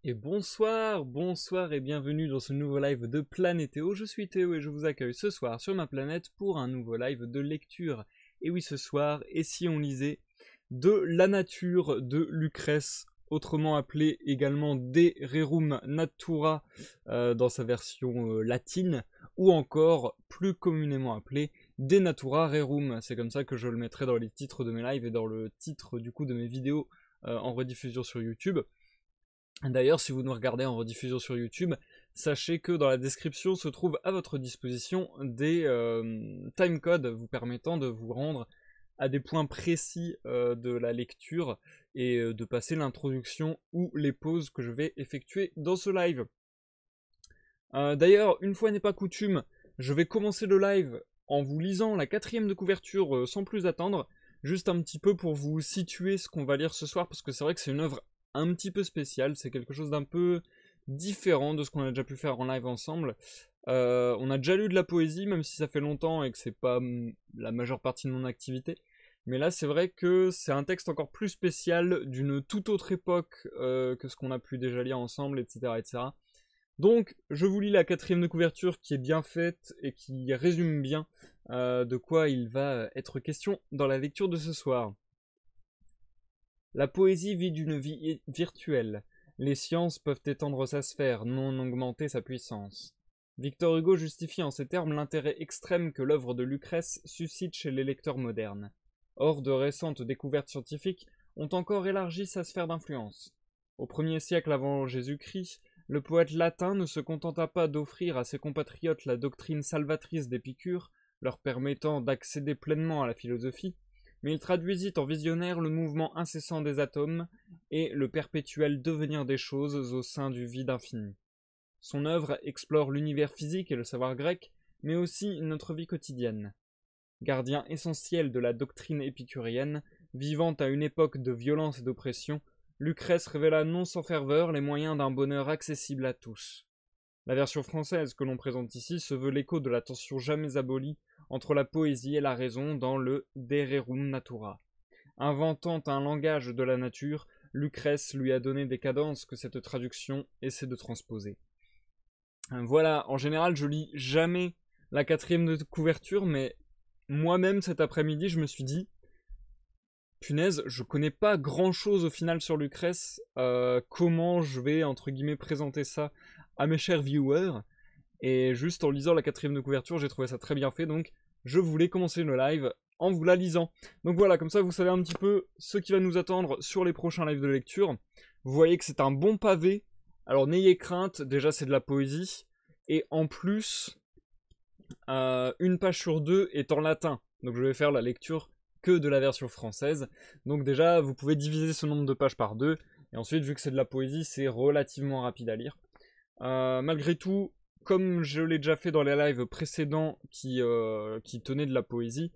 Et bonsoir, bonsoir et bienvenue dans ce nouveau live de Planétéo. Je suis Théo et je vous accueille ce soir sur ma planète pour un nouveau live de lecture. Et oui, ce soir, et si on lisait de La nature de Lucrèce, autrement appelé également De Rerum Natura dans sa version latine, ou encore plus communément appelé De Natura Rerum. C'est comme ça que je le mettrai dans les titres de mes lives et dans le titre du coup de mes vidéos en rediffusion sur YouTube. D'ailleurs, si vous nous regardez en rediffusion sur YouTube, sachez que dans la description se trouvent à votre disposition des timecodes vous permettant de vous rendre à des points précis de la lecture et de passer l'introduction ou les pauses que je vais effectuer dans ce live. D'ailleurs, une fois n'est pas coutume, je vais commencer le live en vous lisant la 4e de couverture sans plus attendre, juste un petit peu pour vous situer ce qu'on va lire ce soir, parce que c'est vrai que c'est une œuvre un petit peu spécial, c'est quelque chose d'un peu différent de ce qu'on a déjà pu faire en live ensemble. On a déjà lu de la poésie, même si ça fait longtemps et que c'est pas la majeure partie de mon activité. Mais là, c'est vrai que c'est un texte encore plus spécial, d'une toute autre époque que ce qu'on a pu déjà lire ensemble, etc., etc. Donc, je vous lis la 4e de couverture qui est bien faite et qui résume bien de quoi il va être question dans la lecture de ce soir. La poésie vit d'une vie virtuelle. Les sciences peuvent étendre sa sphère, non augmenter sa puissance. Victor Hugo justifie en ces termes l'intérêt extrême que l'œuvre de Lucrèce suscite chez les lecteurs modernes. Or, de récentes découvertes scientifiques ont encore élargi sa sphère d'influence. Au 1er siècle avant Jésus-Christ, le poète latin ne se contenta pas d'offrir à ses compatriotes la doctrine salvatrice d'Épicure, leur permettant d'accéder pleinement à la philosophie, mais il traduisit en visionnaire le mouvement incessant des atomes et le perpétuel devenir des choses au sein du vide infini. Son œuvre explore l'univers physique et le savoir grec, mais aussi notre vie quotidienne. Gardien essentiel de la doctrine épicurienne, vivant à une époque de violence et d'oppression, Lucrèce révéla non sans ferveur les moyens d'un bonheur accessible à tous. La version française que l'on présente ici se veut l'écho de la tension jamais abolie entre la poésie et la raison dans le De Rerum Natura. Inventant un langage de la nature, Lucrèce lui a donné des cadences que cette traduction essaie de transposer. Voilà, en général je lis jamais la 4e de couverture, mais moi-même cet après-midi je me suis dit, punaise, je connais pas grand chose au final sur Lucrèce, comment je vais entre guillemets présenter ça à mes chers viewers. Et juste en lisant la 4e de couverture, j'ai trouvé ça très bien fait, donc je voulais commencer le live en vous la lisant. Donc voilà, comme ça vous savez un petit peu ce qui va nous attendre sur les prochains lives de lecture. Vous voyez que c'est un bon pavé, alors n'ayez crainte, déjà c'est de la poésie, et en plus, une page sur deux est en latin, donc je vais faire la lecture que de la version française. Donc déjà, vous pouvez diviser ce nombre de pages par deux, et ensuite, vu que c'est de la poésie, c'est relativement rapide à lire. Malgré tout, comme je l'ai déjà fait dans les lives précédents qui tenaient de la poésie,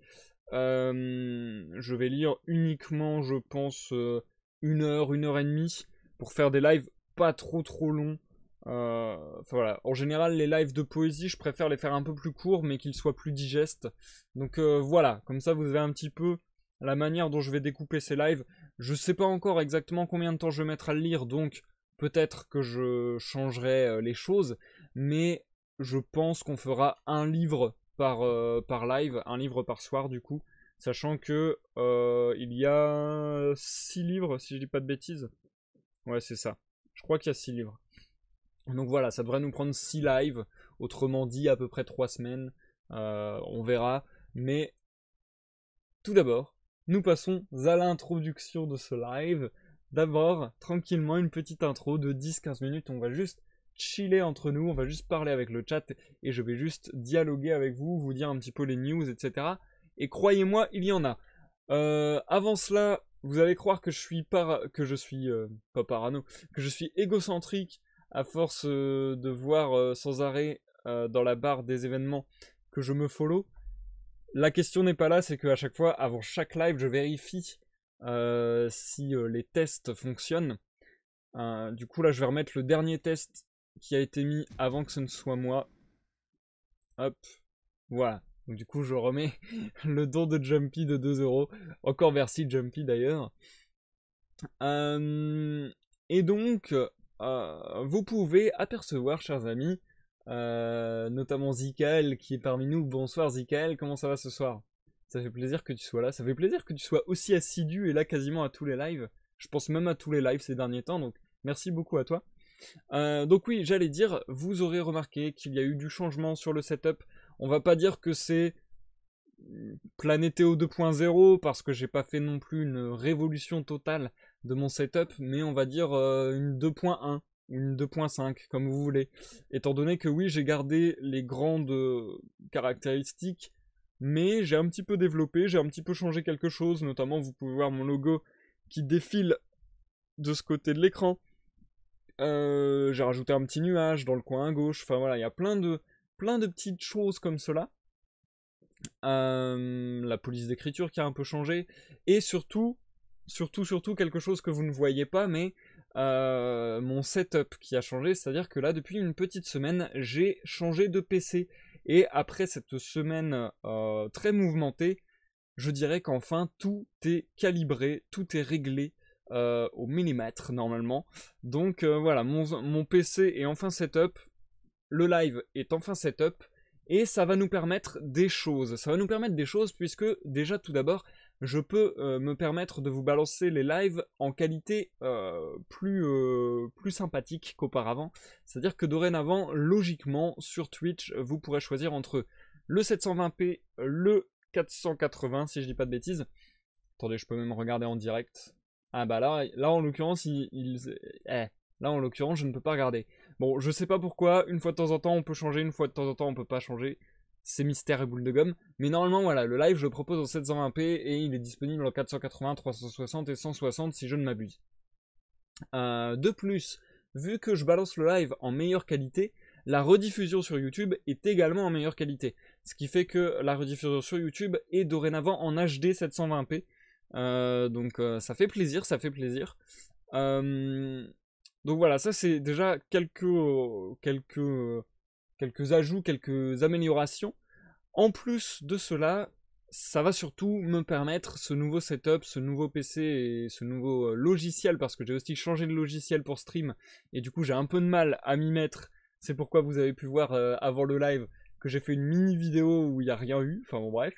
je vais lire uniquement, je pense, 1 heure, 1 heure et demie, pour faire des lives pas trop longs. Enfin voilà, en général, les lives de poésie, je préfère les faire un peu plus courts, mais qu'ils soient plus digestes. Donc voilà, comme ça vous avez un petit peu la manière dont je vais découper ces lives. Je sais pas encore exactement combien de temps je vais mettre à le lire, donc peut-être que je changerai les choses, mais je pense qu'on fera un livre par live, un livre par soir du coup, sachant que il y a 6 livres, si je dis pas de bêtises. Ouais, c'est ça. Je crois qu'il y a 6 livres. Donc voilà, ça devrait nous prendre 6 lives, autrement dit à peu près 3 semaines, on verra. Mais tout d'abord, nous passons à l'introduction de ce live. D'abord, tranquillement, une petite intro de 10-15 minutes, on va juste chiller entre nous, on va juste parler avec le chat et je vais juste dialoguer avec vous, vous dire un petit peu les news, etc. Et croyez-moi, il y en a. Avant cela, vous allez croire que je suis pas parano, que je suis égocentrique à force de voir sans arrêt dans la barre des événements que je me follow. La question n'est pas là, c'est qu'à chaque fois, avant chaque live, je vérifie si les tests fonctionnent. Du coup, là, je vais remettre le dernier test qui a été mis avant que ce ne soit moi. Hop, voilà. Donc, du coup, je remets le don de Jumpy de 2€. Encore merci Jumpy d'ailleurs. Et donc, vous pouvez apercevoir, chers amis, notamment Zikael qui est parmi nous. Bonsoir Zikael, comment ça va ce soir? Ça fait plaisir que tu sois là, ça fait plaisir que tu sois aussi assidu et là quasiment à tous les lives. Je pense même à tous les lives ces derniers temps, donc merci beaucoup à toi. Donc oui, j'allais dire, vous aurez remarqué qu'il y a eu du changement sur le setup. On va pas dire que c'est Planétéo 2.0 parce que j'ai pas fait non plus une révolution totale de mon setup, mais on va dire une 2.1 ou une 2.5 comme vous voulez. Étant donné que oui, j'ai gardé les grandes caractéristiques, mais j'ai un petit peu développé, j'ai un petit peu changé quelque chose, notamment vous pouvez voir mon logo qui défile de ce côté de l'écran. J'ai rajouté un petit nuage dans le coin à gauche, enfin voilà, il y a plein de petites choses comme cela. La police d'écriture qui a un peu changé, et surtout quelque chose que vous ne voyez pas, mais mon setup qui a changé, c'est-à-dire que là depuis une petite semaine j'ai changé de PC, et après cette semaine très mouvementée, je dirais qu'enfin tout est calibré, tout est réglé au millimètre normalement, donc voilà, mon PC est enfin setup, le live est enfin setup, et ça va nous permettre des choses. Ça va nous permettre des choses puisque déjà tout d'abord, je peux me permettre de vous balancer les lives en qualité plus sympathique qu'auparavant. C'est-à-dire que dorénavant, logiquement, sur Twitch, vous pourrez choisir entre le 720p, le 480, si je dis pas de bêtises. Attendez, je peux même regarder en direct. Ah bah là en l'occurrence, là en l'occurrence, je ne peux pas regarder. Bon, je sais pas pourquoi, une fois de temps en temps on peut changer, une fois de temps en temps on peut pas changer. C'est mystère et boule de gomme. Mais normalement, voilà, le live je le propose en 720p et il est disponible en 480, 360 et 160 si je ne m'abuse. De plus, vu que je balance le live en meilleure qualité, la rediffusion sur YouTube est également en meilleure qualité. Ce qui fait que la rediffusion sur YouTube est dorénavant en HD 720p. Donc ça fait plaisir, ça fait plaisir. Donc voilà, ça c'est déjà quelques ajouts, quelques améliorations. En plus de cela, ça va surtout me permettre, ce nouveau setup, ce nouveau PC et ce nouveau logiciel, parce que j'ai aussi changé de logiciel pour stream, et du coup j'ai un peu de mal à m'y mettre. C'est pourquoi vous avez pu voir avant le live que j'ai fait une mini vidéo où il n'y a rien eu, enfin bon bref.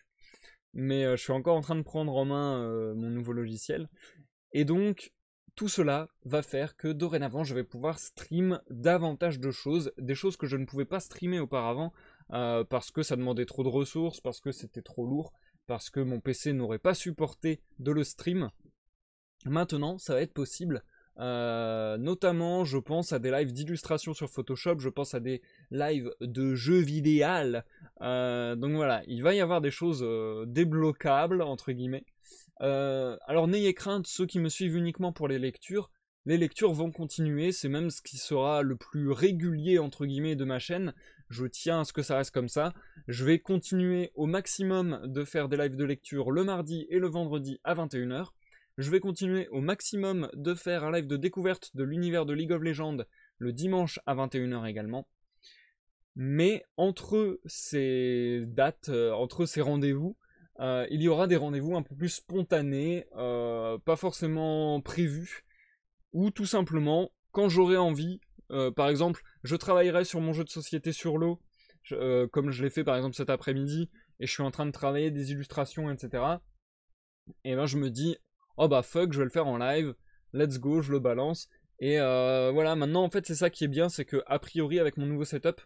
Mais je suis encore en train de prendre en main mon nouveau logiciel. Et donc, tout cela va faire que dorénavant, je vais pouvoir stream davantage de choses, des choses que je ne pouvais pas streamer auparavant, parce que ça demandait trop de ressources, parce que c'était trop lourd, parce que mon PC n'aurait pas supporté de le stream. Maintenant, ça va être possible. Notamment, je pense à des lives d'illustration sur Photoshop, je pense à des lives de jeux vidéo. Donc voilà, il va y avoir des choses débloquables, entre guillemets. Alors n'ayez crainte, ceux qui me suivent uniquement pour les lectures vont continuer, c'est même ce qui sera le plus régulier entre guillemets de ma chaîne, je tiens à ce que ça reste comme ça. Je vais continuer au maximum de faire des lives de lecture le mardi et le vendredi à 21h. Je vais continuer au maximum de faire un live de découverte de l'univers de League of Legends le dimanche à 21h également. Mais entre ces dates, entre ces rendez-vous, il y aura des rendez-vous un peu plus spontanés, pas forcément prévus, ou tout simplement, quand j'aurai envie, par exemple, je travaillerai sur mon jeu de société sur l'eau, comme je l'ai fait par exemple cet après-midi, et je suis en train de travailler des illustrations, etc. Et ben je me dis, oh bah fuck, je vais le faire en live, let's go, je le balance. Et voilà, maintenant en fait c'est ça qui est bien, c'est que a priori avec mon nouveau setup,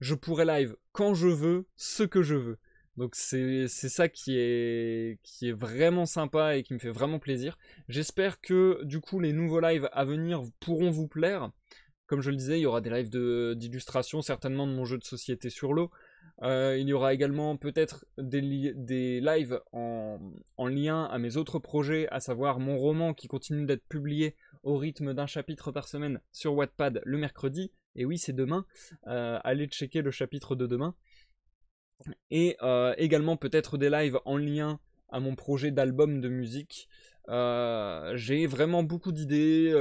je pourrai live quand je veux, ce que je veux. Donc c'est ça qui est vraiment sympa et qui me fait vraiment plaisir. J'espère que du coup les nouveaux lives à venir pourront vous plaire. Comme je le disais, il y aura des lives d'illustration, certainement de mon jeu de société sur l'eau. Il y aura également peut-être des lives en lien à mes autres projets, à savoir mon roman qui continue d'être publié au rythme d'un chapitre par semaine sur Wattpad le mercredi. Et oui, c'est demain. Allez checker le chapitre de demain. Et également peut-être des lives en lien à mon projet d'album de musique. J'ai vraiment beaucoup d'idées,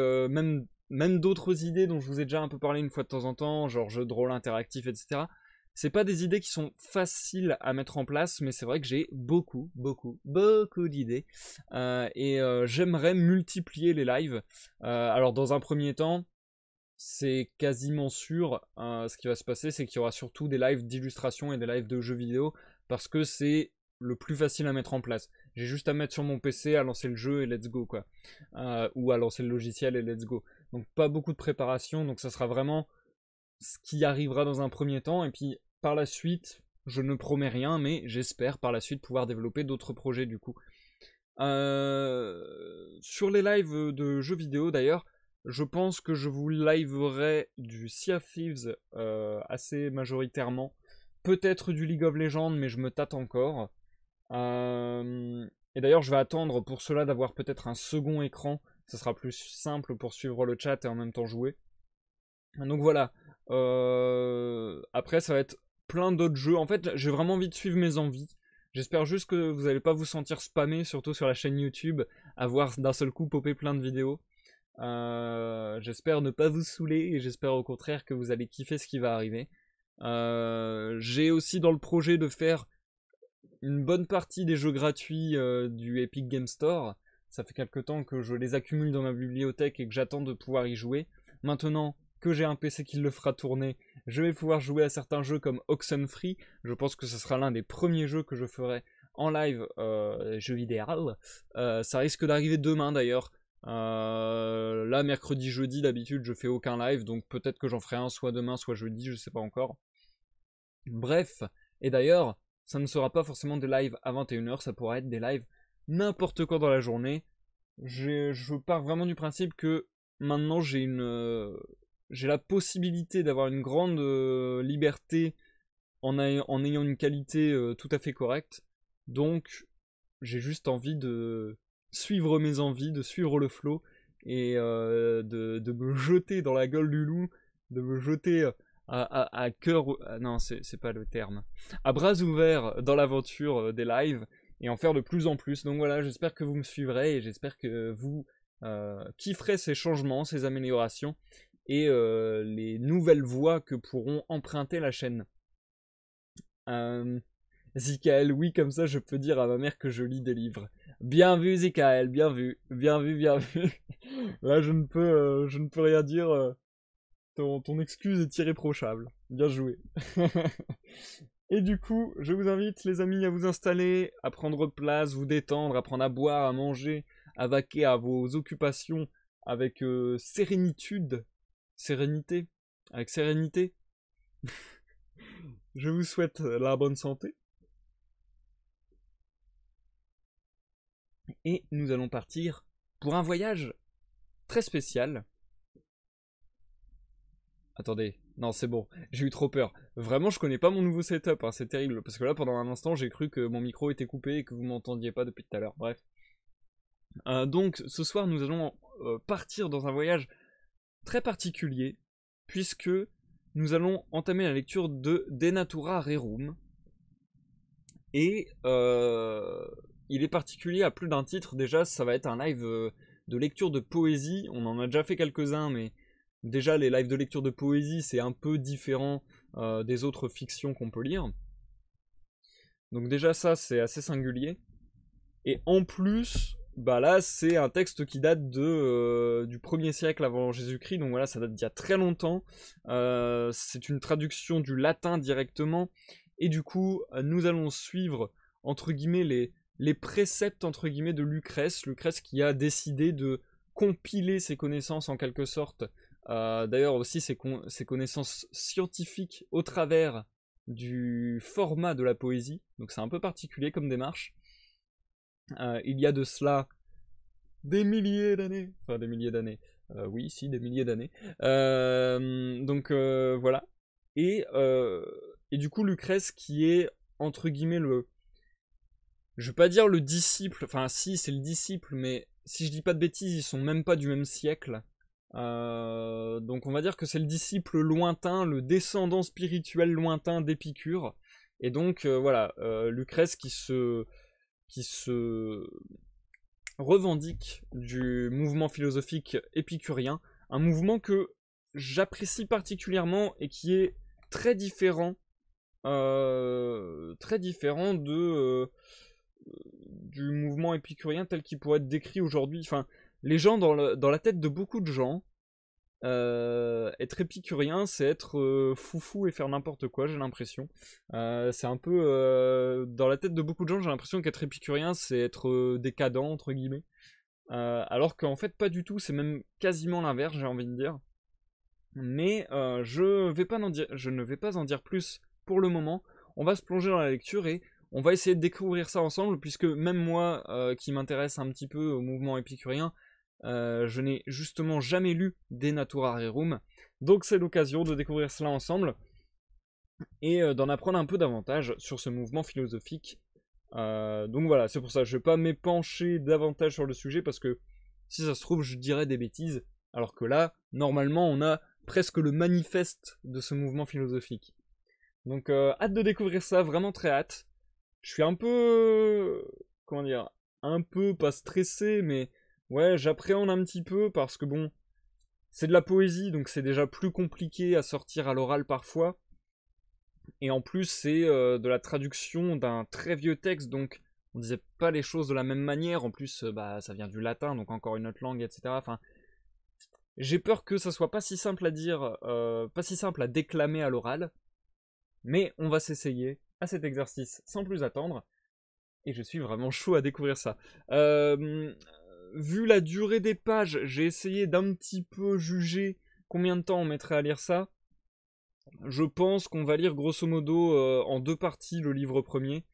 même d'autres idées dont je vous ai déjà un peu parlé une fois de temps en temps, genre jeux de rôle interactif, etc. C'est pas des idées qui sont faciles à mettre en place, mais c'est vrai que j'ai beaucoup d'idées. Et j'aimerais multiplier les lives. Alors dans un premier temps, c'est quasiment sûr. Ce qui va se passer, c'est qu'il y aura surtout des lives d'illustration et des lives de jeux vidéo, parce que c'est le plus facile à mettre en place. J'ai juste à mettre sur mon PC, à lancer le jeu et let's go, quoi. Ou à lancer le logiciel et let's go. Donc pas beaucoup de préparation, donc ça sera vraiment ce qui arrivera dans un premier temps, et puis par la suite, je ne promets rien, mais j'espère par la suite pouvoir développer d'autres projets du coup. Sur les lives de jeux vidéo d'ailleurs, je pense que je vous liverai du Sea of Thieves assez majoritairement. Peut-être du League of Legends, mais je me tâte encore. Et d'ailleurs, je vais attendre pour cela d'avoir peut-être un second écran. Ça sera plus simple pour suivre le chat et en même temps jouer. Donc voilà. Après, ça va être plein d'autres jeux. En fait, j'ai vraiment envie de suivre mes envies. J'espère juste que vous n'allez pas vous sentir spammé, surtout sur la chaîne YouTube, à voir d'un seul coup popper plein de vidéos. J'espère ne pas vous saouler et j'espère au contraire que vous allez kiffer ce qui va arriver. J'ai aussi dans le projet de faire une bonne partie des jeux gratuits du Epic Game Store. Ça fait quelque temps que je les accumule dans ma bibliothèque et que j'attends de pouvoir y jouer. Maintenant que j'ai un PC qui le fera tourner, je vais pouvoir jouer à certains jeux comme Oxenfree. Je pense que ce sera l'un des premiers jeux que je ferai en live, jeu vidéo. Ça risque d'arriver demain d'ailleurs. Là, mercredi, jeudi, d'habitude, je fais aucun live, donc peut-être que j'en ferai un soit demain, soit jeudi, je sais pas encore. Bref, et d'ailleurs, ça ne sera pas forcément des lives à 21h, ça pourra être des lives n'importe quand dans la journée. Je pars vraiment du principe que maintenant j'ai la possibilité d'avoir une grande liberté en ayant une qualité tout à fait correcte. Donc, j'ai juste envie de suivre mes envies, de suivre le flow et de me jeter dans la gueule du loup, de me jeter à cœur. Non, c'est pas le terme. À bras ouverts dans l'aventure des lives et en faire de plus en plus. Donc voilà, j'espère que vous me suivrez et j'espère que vous kifferez ces changements, ces améliorations et les nouvelles voies que pourront emprunter la chaîne. Zikael, oui, comme ça je peux dire à ma mère que je lis des livres. Bien vu Zikael, bien vu, bien vu, bien vu. Là je ne peux rien dire. Ton excuse est irréprochable. Bien joué. Et du coup, je vous invite les amis à vous installer, à prendre place, vous détendre, à prendre à boire, à manger, à vaquer à vos occupations avec sérénitude. Sérénité. Avec sérénité. Je vous souhaite la bonne santé. Et nous allons partir pour un voyage très spécial. Attendez, non c'est bon, j'ai eu trop peur. Vraiment je connais pas mon nouveau setup, hein, c'est terrible. Parce que là pendant un instant j'ai cru que mon micro était coupé et que vous m'entendiez pas depuis tout à l'heure, bref. Donc ce soir nous allons partir dans un voyage très particulier. Puisque nous allons entamer la lecture de Denatura Rerum. Et il est particulier à plus d'un titre. Déjà, ça va être un live de lecture de poésie. On en a déjà fait quelques-uns, mais déjà, les lives de lecture de poésie, c'est un peu différent des autres fictions qu'on peut lire. Donc déjà, ça, c'est assez singulier. Et en plus, bah là, c'est un texte qui date du 1er siècle avant Jésus-Christ. Donc voilà, ça date d'il y a très longtemps. C'est une traduction du latin directement. Et du coup, nous allons suivre, entre guillemets, les préceptes, entre guillemets, de Lucrèce. Lucrèce qui a décidé de compiler ses connaissances, en quelque sorte. D'ailleurs, aussi ses connaissances scientifiques au travers du format de la poésie. Donc c'est un peu particulier comme démarche. Il y a de cela des milliers d'années. Enfin, des milliers d'années. Oui, si, des milliers d'années. Donc, voilà. Et du coup, Lucrèce qui est, entre guillemets, je vais pas dire le disciple, enfin si, c'est le disciple, mais si je dis pas de bêtises, ils sont même pas du même siècle. Donc on va dire que c'est le disciple lointain, le descendant spirituel lointain d'Épicure. Et donc, voilà, Lucrèce qui se revendique du mouvement philosophique épicurien, un mouvement que j'apprécie particulièrement et qui est très différent du mouvement épicurien tel qu'il pourrait être décrit aujourd'hui. Enfin, les gens dans la tête de beaucoup de gens, être épicurien, c'est être foufou et faire n'importe quoi, j'ai l'impression. C'est un peu... dans la tête de beaucoup de gens, j'ai l'impression qu'être épicurien, c'est être décadent, entre guillemets. Alors qu'en fait, pas du tout, c'est même quasiment l'inverse, j'ai envie de dire. Mais je ne vais pas en dire plus pour le moment. On va se plonger dans la lecture et on va essayer de découvrir ça ensemble, puisque même moi, qui m'intéresse un petit peu au mouvement épicurien, je n'ai justement jamais lu De Natura Rerum, donc c'est l'occasion de découvrir cela ensemble et d'en apprendre un peu davantage sur ce mouvement philosophique. Donc voilà, c'est pour ça, je ne vais pas m'épancher davantage sur le sujet parce que si ça se trouve, je dirais des bêtises, alors que là, normalement, on a presque le manifeste de ce mouvement philosophique. Donc hâte de découvrir ça, vraiment très hâte. Je suis un peu, comment dire, un peu pas stressé, mais ouais, j'appréhende un petit peu parce que bon, c'est de la poésie, donc c'est déjà plus compliqué à sortir à l'oral parfois. Et en plus, c'est de la traduction d'un très vieux texte, donc on disait pas les choses de la même manière. En plus, bah, ça vient du latin, donc encore une autre langue, etc. Enfin, j'ai peur que ça soit pas si simple à dire, pas si simple à déclamer à l'oral. Mais on va s'essayer à cet exercice sans plus attendre. Et je suis vraiment chaud à découvrir ça. Vu la durée des pages, j'ai essayé d'un petit peu juger combien de temps on mettrait à lire ça. Je pense qu'on va lire grosso modo en 2 parties le livre premier.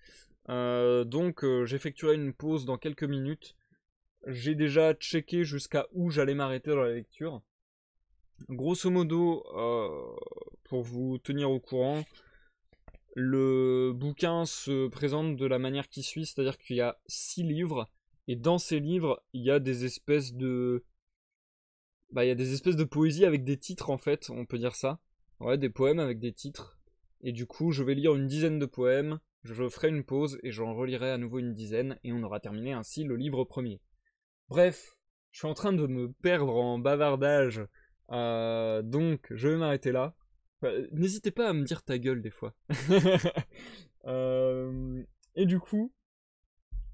Donc j'effectuerai une pause dans quelques minutes. J'ai déjà checké jusqu'à où j'allais m'arrêter dans la lecture. Grosso modo, pour vous tenir au courant, le bouquin se présente de la manière qui suit, c'est-à-dire qu'il y a 6 livres, et dans ces livres, il y a des espèces de... Bah, il y a des espèces de poésie avec des titres, en fait, on peut dire ça. Ouais, des poèmes avec des titres. Et du coup, je vais lire une dizaine de poèmes, je ferai une pause, et j'en relirai à nouveau une dizaine, et on aura terminé ainsi le livre premier. Bref, je suis en train de me perdre en bavardage, donc je vais m'arrêter là. N'hésitez pas à me dire ta gueule des fois. Et du coup,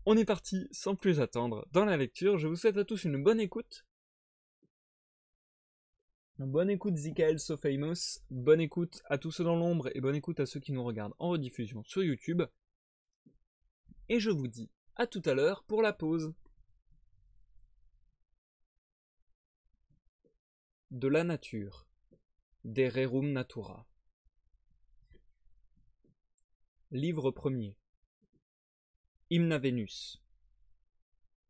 on est parti sans plus attendre dans la lecture. Je vous souhaite à tous une bonne écoute. Bonne écoute Zikael So Famous, bonne écoute à tous ceux dans l'ombre et bonne écoute à ceux qui nous regardent en rediffusion sur YouTube. Et je vous dis à tout à l'heure pour la pause. De la nature, De Rerum Natura. Livre premier. Hymne à Vénus.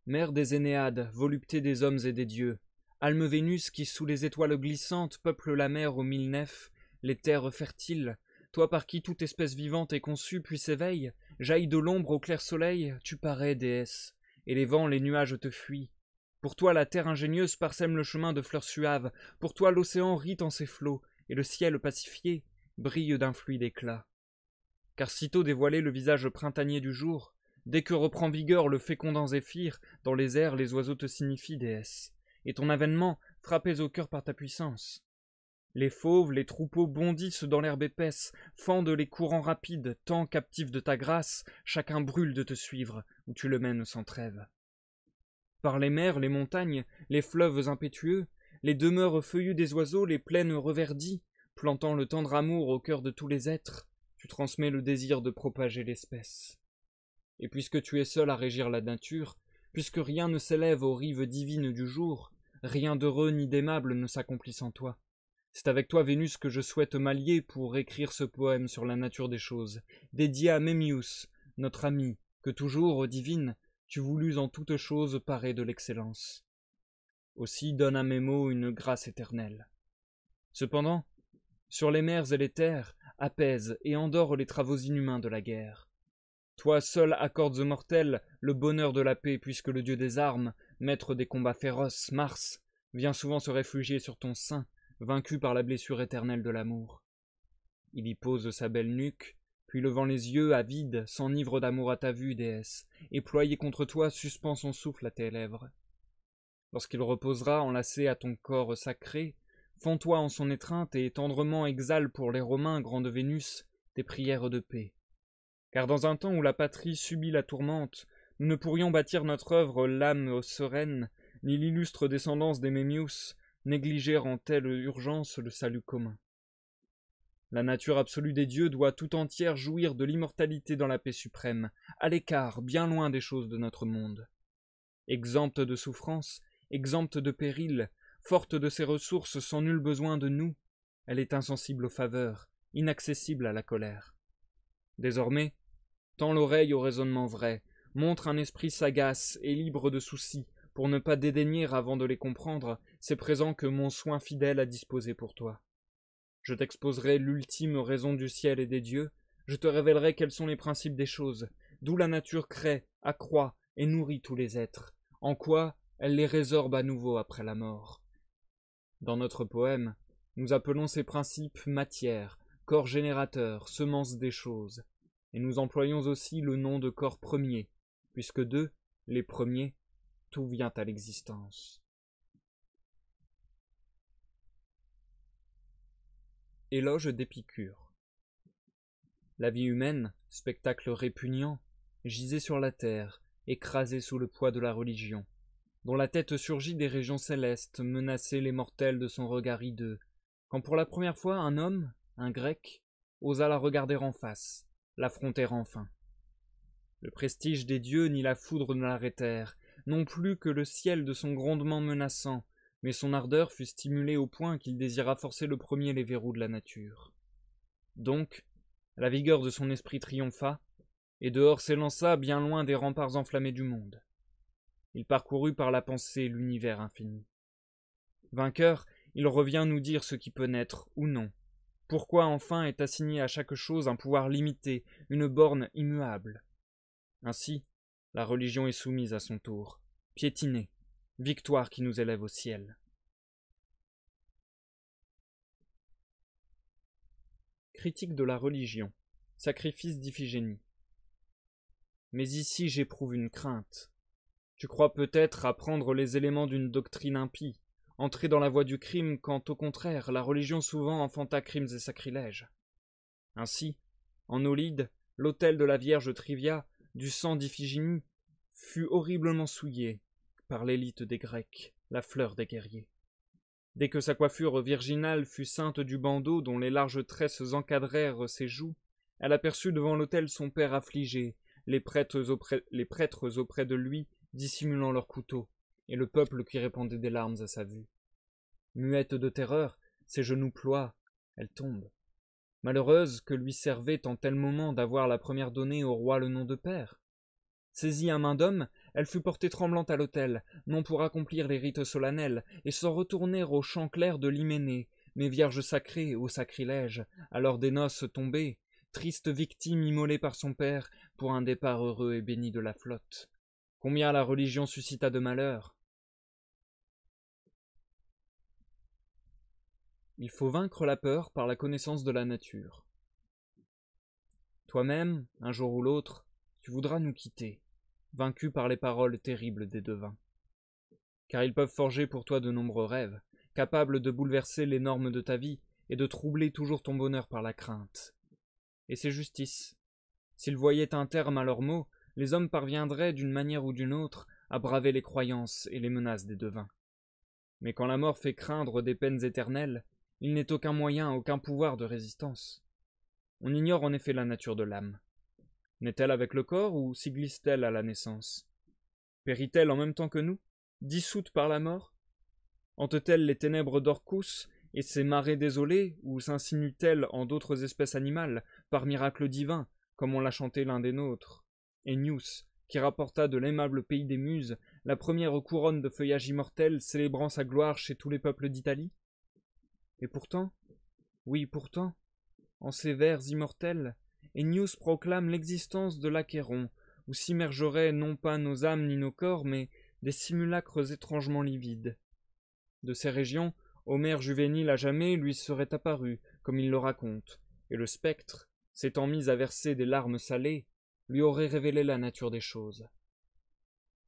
Mère des Énéades, volupté des hommes et des dieux, Alme Vénus qui sous les étoiles glissantes peuple la mer aux 1000 nefs, les terres fertiles, toi par qui toute espèce vivante est conçue puis s'éveille, jaillit de l'ombre au clair soleil, tu parais, déesse, et les vents, les nuages te fuient. Pour toi la terre ingénieuse parsème le chemin de fleurs suaves, pour toi l'océan rit en ses flots, et le ciel pacifié brille d'un fluide éclat. Car sitôt dévoilé le visage printanier du jour, dès que reprend vigueur le fécondant zéphyr, dans les airs les oiseaux te signifient, déesse, et ton avènement frappés au cœur par ta puissance. Les fauves, les troupeaux bondissent dans l'herbe épaisse, fendent les courants rapides, tant captifs de ta grâce, chacun brûle de te suivre, où tu le mènes sans trêve. Par les mers, les montagnes, les fleuves impétueux, les demeures feuillues des oiseaux, les plaines reverdies, plantant le tendre amour au cœur de tous les êtres, tu transmets le désir de propager l'espèce. Et puisque tu es seul à régir la nature, puisque rien ne s'élève aux rives divines du jour, rien d'heureux ni d'aimable ne s'accomplit sans toi. C'est avec toi, Vénus, que je souhaite m'allier pour écrire ce poème sur la nature des choses, dédié à Memmius, notre ami, que toujours, ô divine, tu voulus en toutes choses parer de l'excellence. Aussi donne à mes mots une grâce éternelle. Cependant, sur les mers et les terres, apaise et endort les travaux inhumains de la guerre. Toi seul accordes aux mortels le bonheur de la paix, puisque le dieu des armes, maître des combats féroces, Mars, vient souvent se réfugier sur ton sein, vaincu par la blessure éternelle de l'amour. Il y pose sa belle nuque, puis levant les yeux avides, s'enivre d'amour à ta vue, déesse, et ployé contre toi, suspend son souffle à tes lèvres. Lorsqu'il reposera enlacé à ton corps sacré, fonds-toi en son étreinte et tendrement exhale pour les Romains, grande Vénus, tes prières de paix. Car dans un temps où la patrie subit la tourmente, nous ne pourrions bâtir notre œuvre l'âme sereine, ni l'illustre descendance des Memmius, négliger en telle urgence le salut commun. La nature absolue des dieux doit tout entière jouir de l'immortalité dans la paix suprême, à l'écart, bien loin des choses de notre monde. Exempte de souffrance, exempte de péril, forte de ses ressources sans nul besoin de nous, elle est insensible aux faveurs, inaccessible à la colère. Désormais, tends l'oreille au raisonnement vrai, montre un esprit sagace et libre de soucis, pour ne pas dédaigner avant de les comprendre ces présents que mon soin fidèle a disposés pour toi. Je t'exposerai l'ultime raison du ciel et des dieux, je te révélerai quels sont les principes des choses, d'où la nature crée, accroît et nourrit tous les êtres, en quoi elle les résorbe à nouveau après la mort. Dans notre poème, nous appelons ces principes matière, corps générateur, semence des choses, et nous employons aussi le nom de corps premier, puisque d'eux, les premiers, tout vient à l'existence. Éloge d'Épicure. La vie humaine, spectacle répugnant, gisait sur la terre, écrasée sous le poids de la religion, dont la tête surgit des régions célestes, menaçait les mortels de son regard hideux, quand pour la première fois un homme, un grec, osa la regarder en face, l'affronter enfin. Le prestige des dieux ni la foudre ne l'arrêtèrent, non plus que le ciel de son grondement menaçant, mais son ardeur fut stimulée au point qu'il désira forcer le premier les verrous de la nature. Donc, la vigueur de son esprit triompha, et dehors s'élança bien loin des remparts enflammés du monde. Il parcourut par la pensée l'univers infini. Vainqueur, il revient nous dire ce qui peut naître ou non. Pourquoi enfin est assigné à chaque chose un pouvoir limité, une borne immuable? Ainsi, la religion est soumise à son tour, piétinée, victoire qui nous élève au ciel. Critique de la religion, sacrifice d'Iphigénie. Mais ici j'éprouve une crainte. Tu crois peut-être apprendre les éléments d'une doctrine impie, entrer dans la voie du crime quand au contraire la religion souvent enfanta crimes et sacrilèges. Ainsi, en Aulide, l'autel de la Vierge Trivia, du sang d'Iphigénie, fut horriblement souillé par l'élite des Grecs, la fleur des guerriers. Dès que sa coiffure virginale fut ceinte du bandeau dont les larges tresses encadrèrent ses joues, elle aperçut devant l'autel son père affligé, les prêtres auprès de lui dissimulant leurs couteaux, et le peuple qui répandait des larmes à sa vue. Muette de terreur, ses genoux ploient, elle tombe. Malheureuse que lui servait en tel moment d'avoir la première donnée au roi le nom de père. Saisie à main d'homme, elle fut portée tremblante à l'autel, non pour accomplir les rites solennels, et sans retourner au champ clair de l'hyménée, mais vierge sacrée, ô sacrilège, alors des noces tombées, triste victime immolée par son père, pour un départ heureux et béni de la flotte. Combien la religion suscita de malheurs! Il faut vaincre la peur par la connaissance de la nature. Toi-même, un jour ou l'autre, tu voudras nous quitter, vaincu par les paroles terribles des devins. Car ils peuvent forger pour toi de nombreux rêves, capables de bouleverser les normes de ta vie et de troubler toujours ton bonheur par la crainte. Et c'est justice. S'ils voyaient un terme à leurs maux, les hommes parviendraient d'une manière ou d'une autre à braver les croyances et les menaces des devins. Mais quand la mort fait craindre des peines éternelles, il n'est aucun moyen, aucun pouvoir de résistance. On ignore en effet la nature de l'âme. Naît-elle avec le corps ou s'y glisse-t-elle à la naissance? Périt-elle en même temps que nous, dissoute par la mort? Hante-t-elle les ténèbres d'Orcus et ses marais désolés, ou s'insinue-t-elle en d'autres espèces animales, par miracle divin, comme on l'a chanté l'un des nôtres, Ennius, qui rapporta de l'aimable pays des Muses la première couronne de feuillage immortel célébrant sa gloire chez tous les peuples d'Italie? Et pourtant, oui pourtant, en ces vers immortels, Ennius proclame l'existence de l'Achéron, où s'immergeraient non pas nos âmes ni nos corps, mais des simulacres étrangement livides. De ces régions, Homère juvénile à jamais lui serait apparu, comme il le raconte, et le spectre, s'étant mis à verser des larmes salées, lui aurait révélé la nature des choses.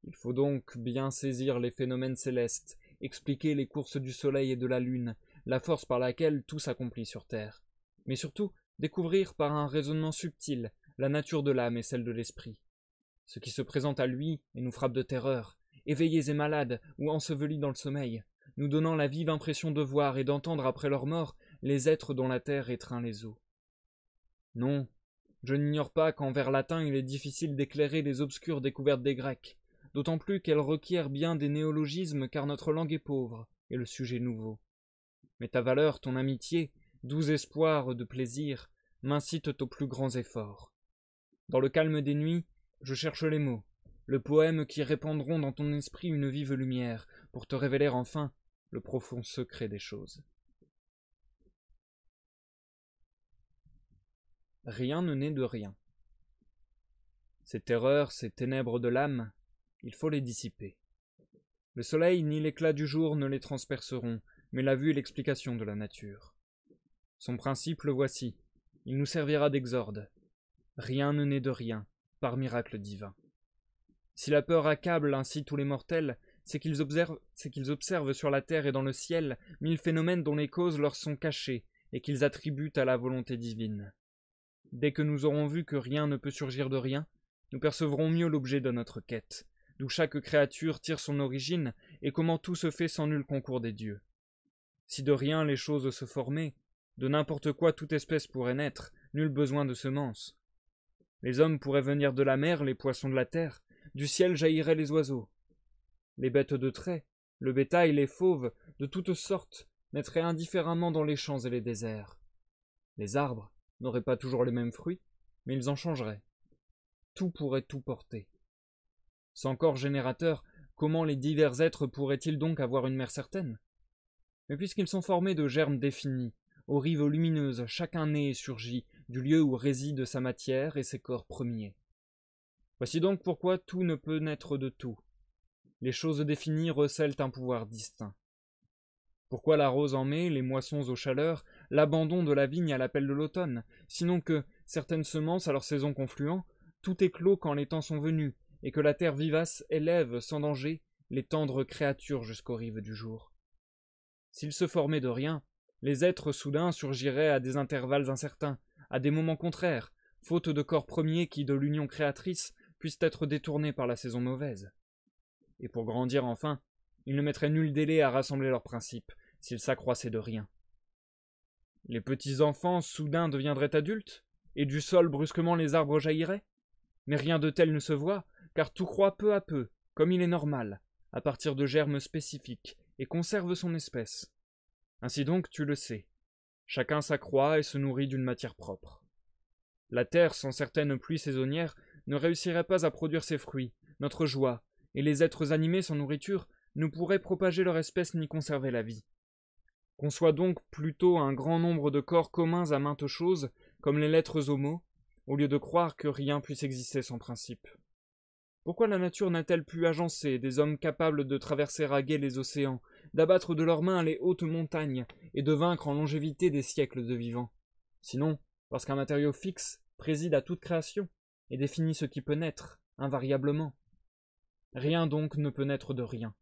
Il faut donc bien saisir les phénomènes célestes, expliquer les courses du soleil et de la lune, la force par laquelle tout s'accomplit sur terre, mais surtout découvrir par un raisonnement subtil la nature de l'âme et celle de l'esprit. Ce qui se présente à lui et nous frappe de terreur, éveillés et malades ou ensevelis dans le sommeil, nous donnant la vive impression de voir et d'entendre après leur mort les êtres dont la terre étreint les eaux. Non, je n'ignore pas qu'en vers latin il est difficile d'éclairer les obscures découvertes des Grecs, d'autant plus qu'elles requièrent bien des néologismes car notre langue est pauvre et le sujet nouveau. Mais ta valeur, ton amitié, doux espoirs de plaisir, m'incitent aux plus grands efforts. Dans le calme des nuits, je cherche les mots, le poème qui répandront dans ton esprit une vive lumière, pour te révéler enfin le profond secret des choses. Rien ne naît de rien. Ces terreurs, ces ténèbres de l'âme, il faut les dissiper. Le soleil ni l'éclat du jour ne les transperceront, mais la vue et l'explication de la nature. Son principe le voici, il nous servira d'exorde. Rien ne naît de rien, par miracle divin. Si la peur accable ainsi tous les mortels, c'est qu'ils observent sur la terre et dans le ciel 1000 phénomènes dont les causes leur sont cachées et qu'ils attribuent à la volonté divine. Dès que nous aurons vu que rien ne peut surgir de rien, nous percevrons mieux l'objet de notre quête, d'où chaque créature tire son origine et comment tout se fait sans nul concours des dieux. Si de rien les choses se formaient, de n'importe quoi toute espèce pourrait naître, nul besoin de semences. Les hommes pourraient venir de la mer, les poissons de la terre, du ciel jailliraient les oiseaux. Les bêtes de trait, le bétail, les fauves, de toutes sortes, naîtraient indifféremment dans les champs et les déserts. Les arbres n'auraient pas toujours les mêmes fruits, mais ils en changeraient. Tout pourrait tout porter. Sans corps générateur, comment les divers êtres pourraient-ils donc avoir une mère certaine? Mais puisqu'ils sont formés de germes définis, aux rives lumineuses, chacun né et surgit du lieu où réside sa matière et ses corps premiers. Voici donc pourquoi tout ne peut naître de tout. Les choses définies recèlent un pouvoir distinct. Pourquoi la rose en mai, les moissons aux chaleurs, l'abandon de la vigne à l'appel de l'automne, sinon que, certaines semences à leur saison confluant, tout éclot quand les temps sont venus, et que la terre vivace élève, sans danger, les tendres créatures jusqu'aux rives du jour. S'ils se formaient de rien, les êtres soudains surgiraient à des intervalles incertains, à des moments contraires, faute de corps premiers qui, de l'union créatrice, puissent être détournés par la saison mauvaise. Et pour grandir enfin, ils ne mettraient nul délai à rassembler leurs principes, s'ils s'accroissaient de rien. Les petits enfants soudain deviendraient adultes, et du sol brusquement les arbres jailliraient? Mais rien de tel ne se voit, car tout croît peu à peu, comme il est normal, à partir de germes spécifiques, et conserve son espèce. Ainsi donc, tu le sais, chacun s'accroît et se nourrit d'une matière propre. La terre, sans certaines pluies saisonnières, ne réussirait pas à produire ses fruits, notre joie, et les êtres animés sans nourriture ne pourraient propager leur espèce ni conserver la vie. Conçois donc plutôt un grand nombre de corps communs à maintes choses, comme les lettres homo, au lieu de croire que rien puisse exister sans principe. Pourquoi la nature n'a-t-elle pu agencer des hommes capables de traverser à gué les océans, d'abattre de leurs mains les hautes montagnes, et de vaincre en longévité des siècles de vivants? Sinon, parce qu'un matériau fixe préside à toute création, et définit ce qui peut naître, invariablement. Rien donc ne peut naître de rien.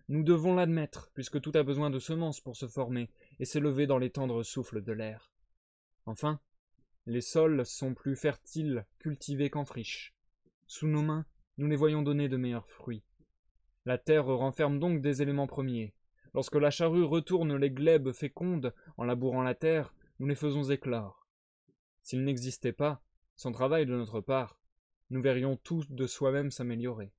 Nous devons l'admettre, puisque tout a besoin de semences pour se former, et s'élever dans les tendres souffles de l'air. Enfin, les sols sont plus fertiles cultivés qu'en friche. Sous nos mains, nous les voyons donner de meilleurs fruits. La terre renferme donc des éléments premiers. Lorsque la charrue retourne les glèbes fécondes en labourant la terre, nous les faisons éclore. S'ils n'existaient pas, sans travail de notre part, nous verrions tout de soi-même s'améliorer.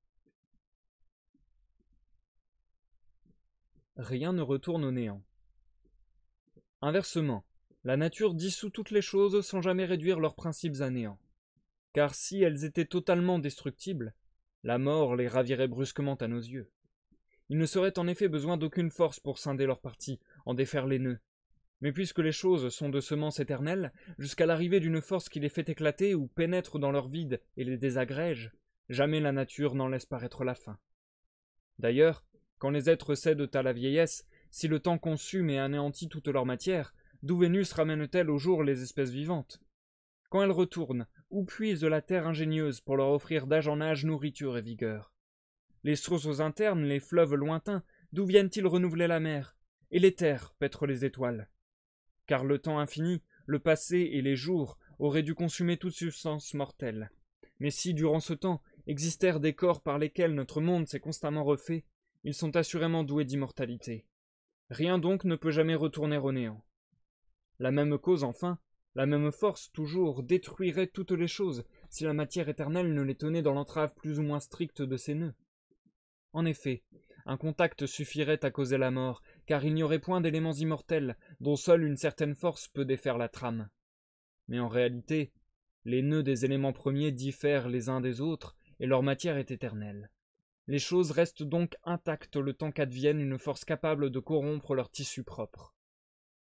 Rien ne retourne au néant. Inversement, la nature dissout toutes les choses sans jamais réduire leurs principes à néant. Car si elles étaient totalement destructibles, la mort les ravirait brusquement à nos yeux. Il ne serait en effet besoin d'aucune force pour scinder leurs parties, en défaire les nœuds. Mais puisque les choses sont de semences éternelles, jusqu'à l'arrivée d'une force qui les fait éclater ou pénètre dans leur vide et les désagrège, jamais la nature n'en laisse paraître la fin. D'ailleurs, quand les êtres cèdent à la vieillesse, si le temps consume et anéantit toute leur matière, d'où Vénus ramène-t-elle au jour les espèces vivantes? Quand elles retournent, où puise la terre ingénieuse pour leur offrir d'âge en âge nourriture et vigueur? Les sources internes, les fleuves lointains, d'où viennent-ils renouveler la mer? Et les terres paître les étoiles? Car le temps infini, le passé et les jours auraient dû consumer toute substance mortelle. Mais si, durant ce temps, existèrent des corps par lesquels notre monde s'est constamment refait, ils sont assurément doués d'immortalité. Rien donc ne peut jamais retourner au néant. La même cause, enfin, la même force toujours, détruirait toutes les choses, si la matière éternelle ne les tenait dans l'entrave plus ou moins stricte de ses nœuds. En effet, un contact suffirait à causer la mort, car il n'y aurait point d'éléments immortels, dont seule une certaine force peut défaire la trame. Mais en réalité, les nœuds des éléments premiers diffèrent les uns des autres, et leur matière est éternelle. Les choses restent donc intactes le temps qu'advienne une force capable de corrompre leur tissu propre.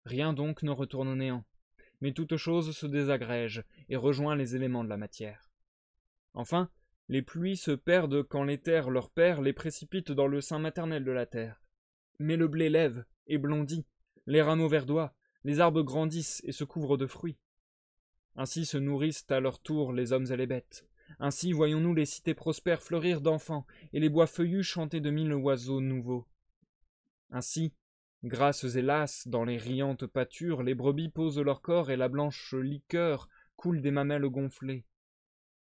Rien donc ne retourne au néant, mais toute chose se désagrège et rejoint les éléments de la matière. Enfin, les pluies se perdent quand l'éther, leur père, les précipite dans le sein maternel de la terre. Mais le blé lève et blondit, les rameaux verdoient, les arbres grandissent et se couvrent de fruits. Ainsi se nourrissent à leur tour les hommes et les bêtes. Ainsi voyons-nous les cités prospères fleurir d'enfants et les bois feuillus chanter de mille oiseaux nouveaux. Ainsi, grasses et lasses, dans les riantes pâtures, les brebis posent leur corps et la blanche liqueur coule des mamelles gonflées.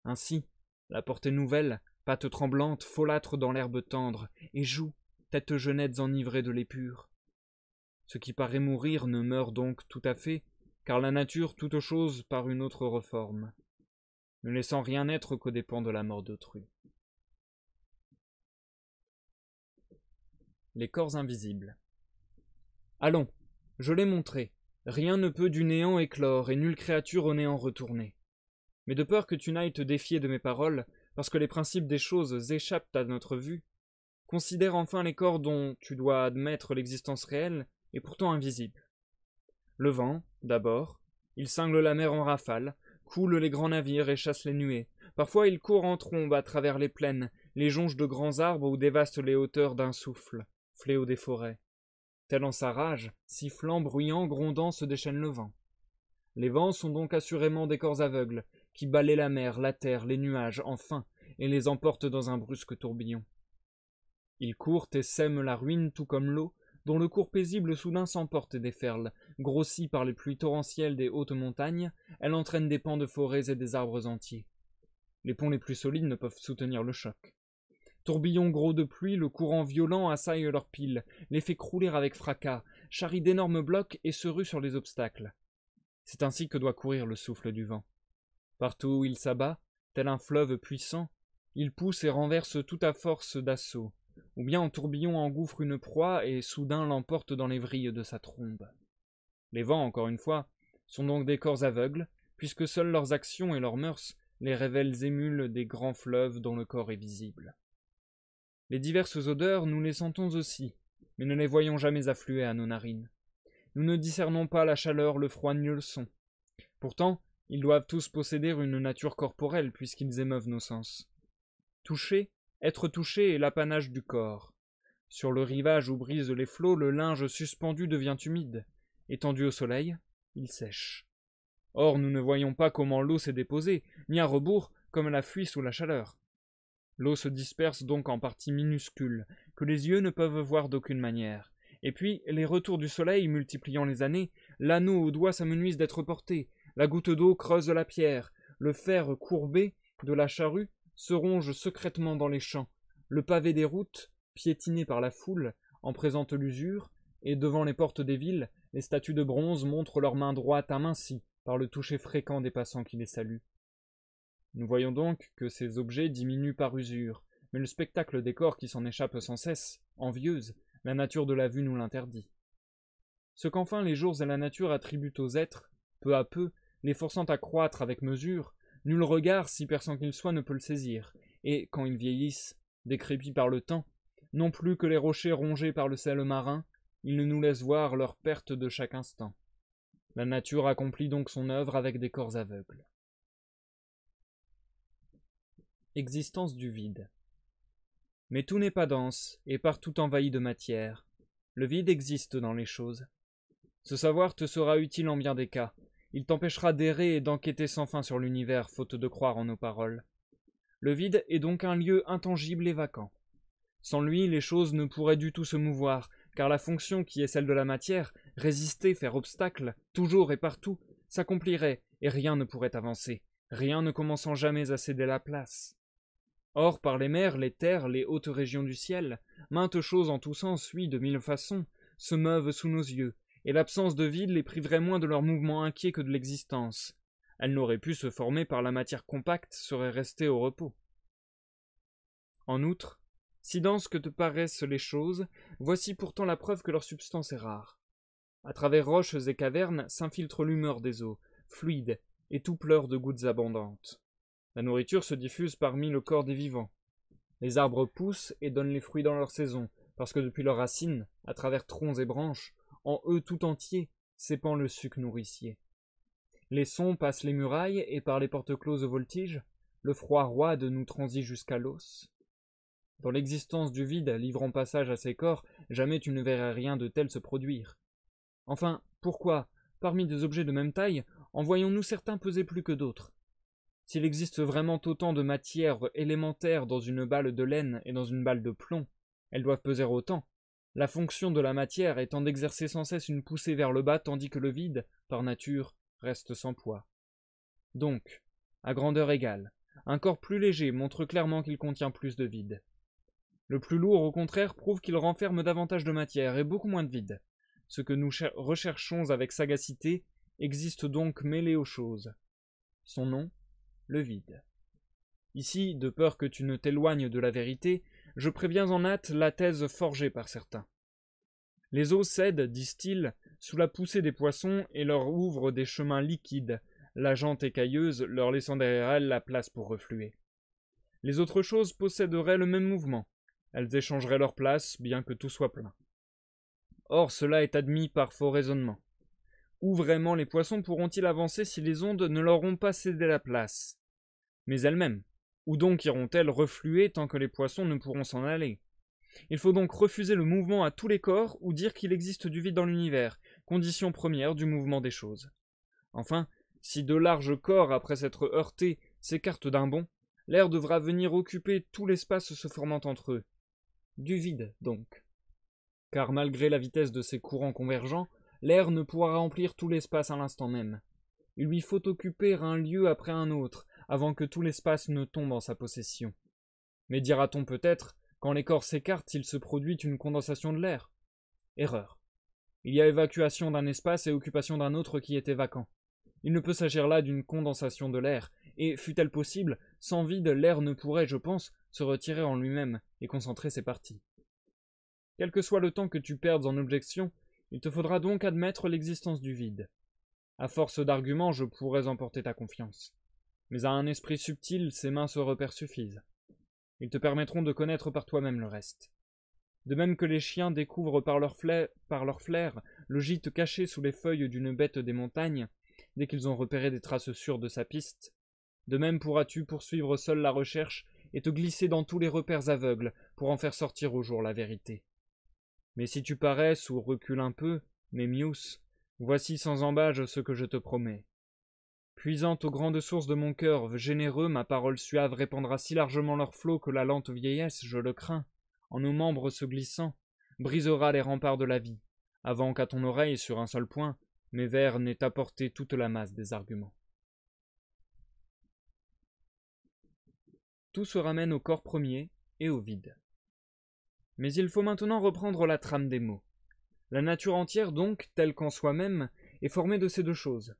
Ainsi, la portée nouvelle, pattes tremblantes, folâtre dans l'herbe tendre, et joue, têtes jeunettes enivrées de lait pur. Ce qui paraît mourir ne meurt donc tout à fait, car la nature toute chose par une autre reforme, ne laissant rien être qu'aux dépens de la mort d'autrui. Les corps invisibles. Allons, je l'ai montré, rien ne peut du néant éclore, et nulle créature au néant retourner. Mais de peur que tu n'ailles te défier de mes paroles, parce que les principes des choses échappent à notre vue, considère enfin les corps dont tu dois admettre l'existence réelle, et pourtant invisible. Le vent, d'abord, il cingle la mer en rafales, coule les grands navires et chasse les nuées. Parfois il court en trombe à travers les plaines, les jonche de grands arbres ou dévaste les hauteurs d'un souffle, fléau des forêts. Tel en sa rage, sifflant, bruyant, grondant, se déchaîne le vent. Les vents sont donc assurément des corps aveugles, qui balaient la mer, la terre, les nuages, enfin, et les emportent dans un brusque tourbillon. Ils courent et sèment la ruine tout comme l'eau, dont le cours paisible soudain s'emporte et déferle. Grossie par les pluies torrentielles des hautes montagnes, elle entraîne des pans de forêts et des arbres entiers. Les ponts les plus solides ne peuvent soutenir le choc. Tourbillons gros de pluie, le courant violent assaille leurs piles, les fait crouler avec fracas, charrie d'énormes blocs et se rue sur les obstacles. C'est ainsi que doit courir le souffle du vent. Partout où il s'abat, tel un fleuve puissant, il pousse et renverse toute à force d'assaut, ou bien en tourbillon engouffre une proie et soudain l'emporte dans les vrilles de sa trombe. Les vents, encore une fois, sont donc des corps aveugles, puisque seules leurs actions et leurs mœurs les révèlent émules des grands fleuves dont le corps est visible. Les diverses odeurs, nous les sentons aussi, mais ne les voyons jamais affluer à nos narines. Nous ne discernons pas la chaleur, le froid ni le son. Pourtant, ils doivent tous posséder une nature corporelle, puisqu'ils émeuvent nos sens. Toucher, être touché est l'apanage du corps. Sur le rivage où brisent les flots, le linge suspendu devient humide. Étendu au soleil, il sèche. Or, nous ne voyons pas comment l'eau s'est déposée, ni à rebours, comme elle a fui sous la chaleur. L'eau se disperse donc en parties minuscules, que les yeux ne peuvent voir d'aucune manière. Et puis, les retours du soleil multipliant les années, l'anneau au doigt s'amenuise d'être porté, la goutte d'eau creuse la pierre, le fer courbé de la charrue se ronge secrètement dans les champs, le pavé des routes, piétiné par la foule, en présente l'usure, et devant les portes des villes, les statues de bronze montrent leurs mains droites amincies par le toucher fréquent des passants qui les saluent. Nous voyons donc que ces objets diminuent par usure, mais le spectacle des corps qui s'en échappent sans cesse, envieuse, la nature de la vue nous l'interdit. Ce qu'enfin les jours et la nature attribuent aux êtres, peu à peu, les forçant à croître avec mesure, nul regard, si perçant qu'il soit, ne peut le saisir, et, quand ils vieillissent, décrépits par le temps, non plus que les rochers rongés par le sel marin, ils ne nous laissent voir leur perte de chaque instant. La nature accomplit donc son œuvre avec des corps aveugles. Existence du vide. Mais tout n'est pas dense, et partout envahi de matière. Le vide existe dans les choses. Ce savoir te sera utile en bien des cas. Il t'empêchera d'errer et d'enquêter sans fin sur l'univers, faute de croire en nos paroles. Le vide est donc un lieu intangible et vacant. Sans lui, les choses ne pourraient du tout se mouvoir, car la fonction qui est celle de la matière, résister, faire obstacle, toujours et partout, s'accomplirait, et rien ne pourrait avancer, rien ne commençant jamais à céder la place. Or, par les mers, les terres, les hautes régions du ciel, maintes choses en tous sens, oui, de mille façons, se meuvent sous nos yeux, et l'absence de vide les priverait moins de leurs mouvements inquiets que de l'existence. Elles n'auraient pu se former par la matière compacte, seraient restées au repos. En outre, si denses que te paraissent les choses, voici pourtant la preuve que leur substance est rare. À travers roches et cavernes s'infiltre l'humeur des eaux, fluide, et tout pleure de gouttes abondantes. La nourriture se diffuse parmi le corps des vivants. Les arbres poussent et donnent les fruits dans leur saison, parce que depuis leurs racines, à travers troncs et branches, en eux tout entier, s'épand le suc nourricier. Les sons passent les murailles, et par les portes closes au voltige, le froid roide nous transit jusqu'à l'os. Dans l'existence du vide, livrant passage à ces corps, jamais tu ne verrais rien de tel se produire. Enfin, pourquoi, parmi des objets de même taille, en voyons-nous certains peser plus que d'autres? S'il existe vraiment autant de matière élémentaire dans une balle de laine et dans une balle de plomb, elles doivent peser autant, la fonction de la matière étant d'exercer sans cesse une poussée vers le bas, tandis que le vide, par nature, reste sans poids. Donc, à grandeur égale, un corps plus léger montre clairement qu'il contient plus de vide. Le plus lourd, au contraire, prouve qu'il renferme davantage de matière et beaucoup moins de vide. Ce que nous recherchons avec sagacité existe donc mêlé aux choses. Son nom, le vide. Ici, de peur que tu ne t'éloignes de la vérité, je préviens en hâte la thèse forgée par certains. Les eaux cèdent, disent-ils, sous la poussée des poissons et leur ouvrent des chemins liquides, la jante écailleuse leur laissant derrière elle la place pour refluer. Les autres choses posséderaient le même mouvement. Elles échangeraient leur place, bien que tout soit plein. Or, cela est admis par faux raisonnement. Où vraiment les poissons pourront-ils avancer si les ondes ne leur ont pas cédé la place? Mais elles-mêmes, où donc iront-elles refluer tant que les poissons ne pourront s'en aller? Il faut donc refuser le mouvement à tous les corps ou dire qu'il existe du vide dans l'univers, condition première du mouvement des choses. Enfin, si de larges corps, après s'être heurtés, s'écartent d'un bond, l'air devra venir occuper tout l'espace se formant entre eux. Du vide, donc. Car malgré la vitesse de ces courants convergents, l'air ne pourra remplir tout l'espace à l'instant même. Il lui faut occuper un lieu après un autre, avant que tout l'espace ne tombe en sa possession. Mais dira-t-on peut-être, quand les corps s'écartent, il se produit une condensation de l'air? Erreur. Il y a évacuation d'un espace et occupation d'un autre qui était vacant. Il ne peut s'agir là d'une condensation de l'air, et, fût-elle possible, sans vide, l'air ne pourrait, je pense, se retirer en lui-même et concentrer ses parties. Quel que soit le temps que tu perdes en objection, il te faudra donc admettre l'existence du vide. À force d'arguments, je pourrais emporter ta confiance. Mais à un esprit subtil, ces minces repères suffisent. Ils te permettront de connaître par toi-même le reste. De même que les chiens découvrent par leur flair le gîte caché sous les feuilles d'une bête des montagnes, dès qu'ils ont repéré des traces sûres de sa piste, de même pourras-tu poursuivre seul la recherche et te glisser dans tous les repères aveugles pour en faire sortir au jour la vérité. Mais si tu paraisses ou recules un peu, Memmius, voici sans embâge ce que je te promets. Puisant aux grandes sources de mon cœur généreux, ma parole suave répandra si largement leur flot que la lente vieillesse, je le crains, en nos membres se glissant, brisera les remparts de la vie, avant qu'à ton oreille, sur un seul point, mes vers n'aient apporté toute la masse des arguments. Tout se ramène au corps premier et au vide. Mais il faut maintenant reprendre la trame des mots. La nature entière donc, telle qu'en soi-même, est formée de ces deux choses,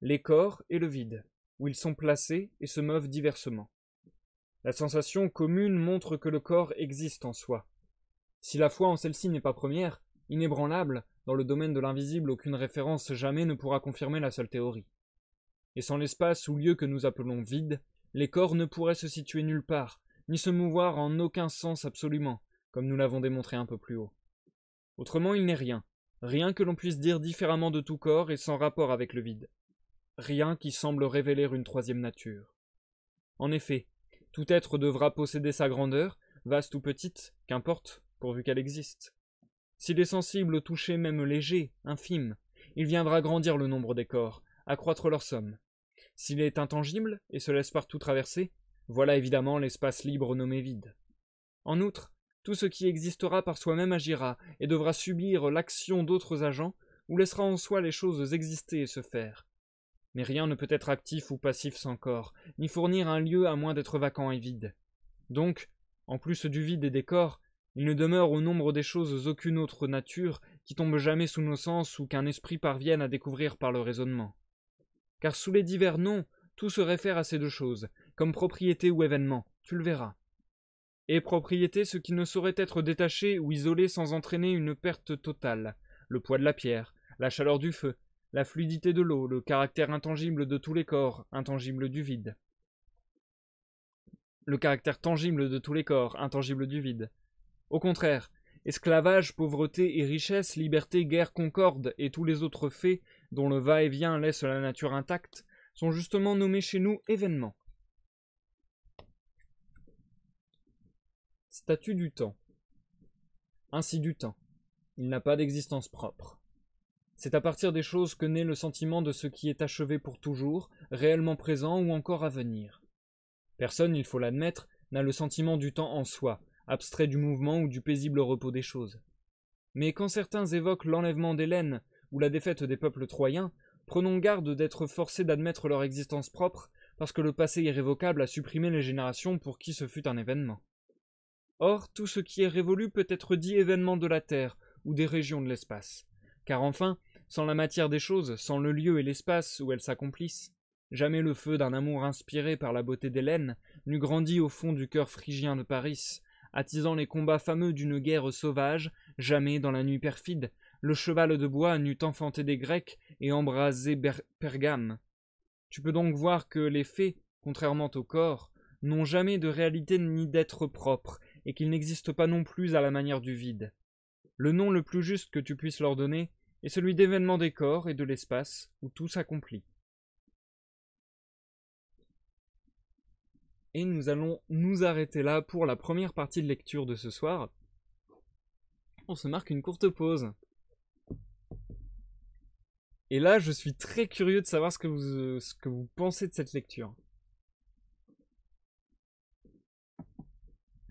les corps et le vide, où ils sont placés et se meuvent diversement. La sensation commune montre que le corps existe en soi. Si la foi en celle-ci n'est pas première, inébranlable, dans le domaine de l'invisible aucune référence jamais ne pourra confirmer la seule théorie. Et sans l'espace ou lieu que nous appelons vide, les corps ne pourraient se situer nulle part, ni se mouvoir en aucun sens absolument, comme nous l'avons démontré un peu plus haut. Autrement il n'est rien, rien que l'on puisse dire différemment de tout corps et sans rapport avec le vide. Rien qui semble révéler une troisième nature. En effet, tout être devra posséder sa grandeur, vaste ou petite, qu'importe, pourvu qu'elle existe. S'il est sensible au toucher même léger, infime, il viendra grandir le nombre des corps, accroître leur somme. S'il est intangible et se laisse partout traverser, voilà évidemment l'espace libre nommé vide. En outre, tout ce qui existera par soi-même agira et devra subir l'action d'autres agents ou laissera en soi les choses exister et se faire. Mais rien ne peut être actif ou passif sans corps, ni fournir un lieu à moins d'être vacant et vide. Donc, en plus du vide et des corps, il ne demeure au nombre des choses aucune autre nature, qui tombent jamais sous nos sens ou qu'un esprit parvienne à découvrir par le raisonnement. Car sous les divers noms, tout se réfère à ces deux choses, comme propriété ou événement, tu le verras. Et propriété, ce qui ne saurait être détaché ou isolé sans entraîner une perte totale, le poids de la pierre, la chaleur du feu, la fluidité de l'eau, le caractère intangible de tous les corps, intangible du vide. Le caractère tangible de tous les corps, intangible du vide. Au contraire, esclavage, pauvreté et richesse, liberté, guerre, concorde et tous les autres faits dont le va-et-vient laisse la nature intacte sont justement nommés chez nous événements. Statut du temps. Ainsi du temps. Il n'a pas d'existence propre. C'est à partir des choses que naît le sentiment de ce qui est achevé pour toujours, réellement présent ou encore à venir. Personne, il faut l'admettre, n'a le sentiment du temps en soi, abstrait du mouvement ou du paisible repos des choses. Mais quand certains évoquent l'enlèvement d'Hélène ou la défaite des peuples troyens, prenons garde d'être forcés d'admettre leur existence propre, parce que le passé irrévocable a supprimé les générations pour qui ce fut un événement. Or, tout ce qui est révolu peut être dit événement de la Terre ou des régions de l'espace. Car enfin, sans la matière des choses, sans le lieu et l'espace où elles s'accomplissent, jamais le feu d'un amour inspiré par la beauté d'Hélène n'eût grandi au fond du cœur phrygien de Paris, attisant les combats fameux d'une guerre sauvage, jamais, dans la nuit perfide, le cheval de bois n'eût enfanté des Grecs et embrasé Pergame. Tu peux donc voir que les faits, contrairement au corps, n'ont jamais de réalité ni d'être propre, et qu'ils n'existent pas non plus à la manière du vide. Le nom le plus juste que tu puisses leur donner est celui d'événement des corps et de l'espace, où tout s'accomplit. Et nous allons nous arrêter là pour la première partie de lecture de ce soir. On se marque une courte pause. Et là, je suis très curieux de savoir ce que vous pensez de cette lecture.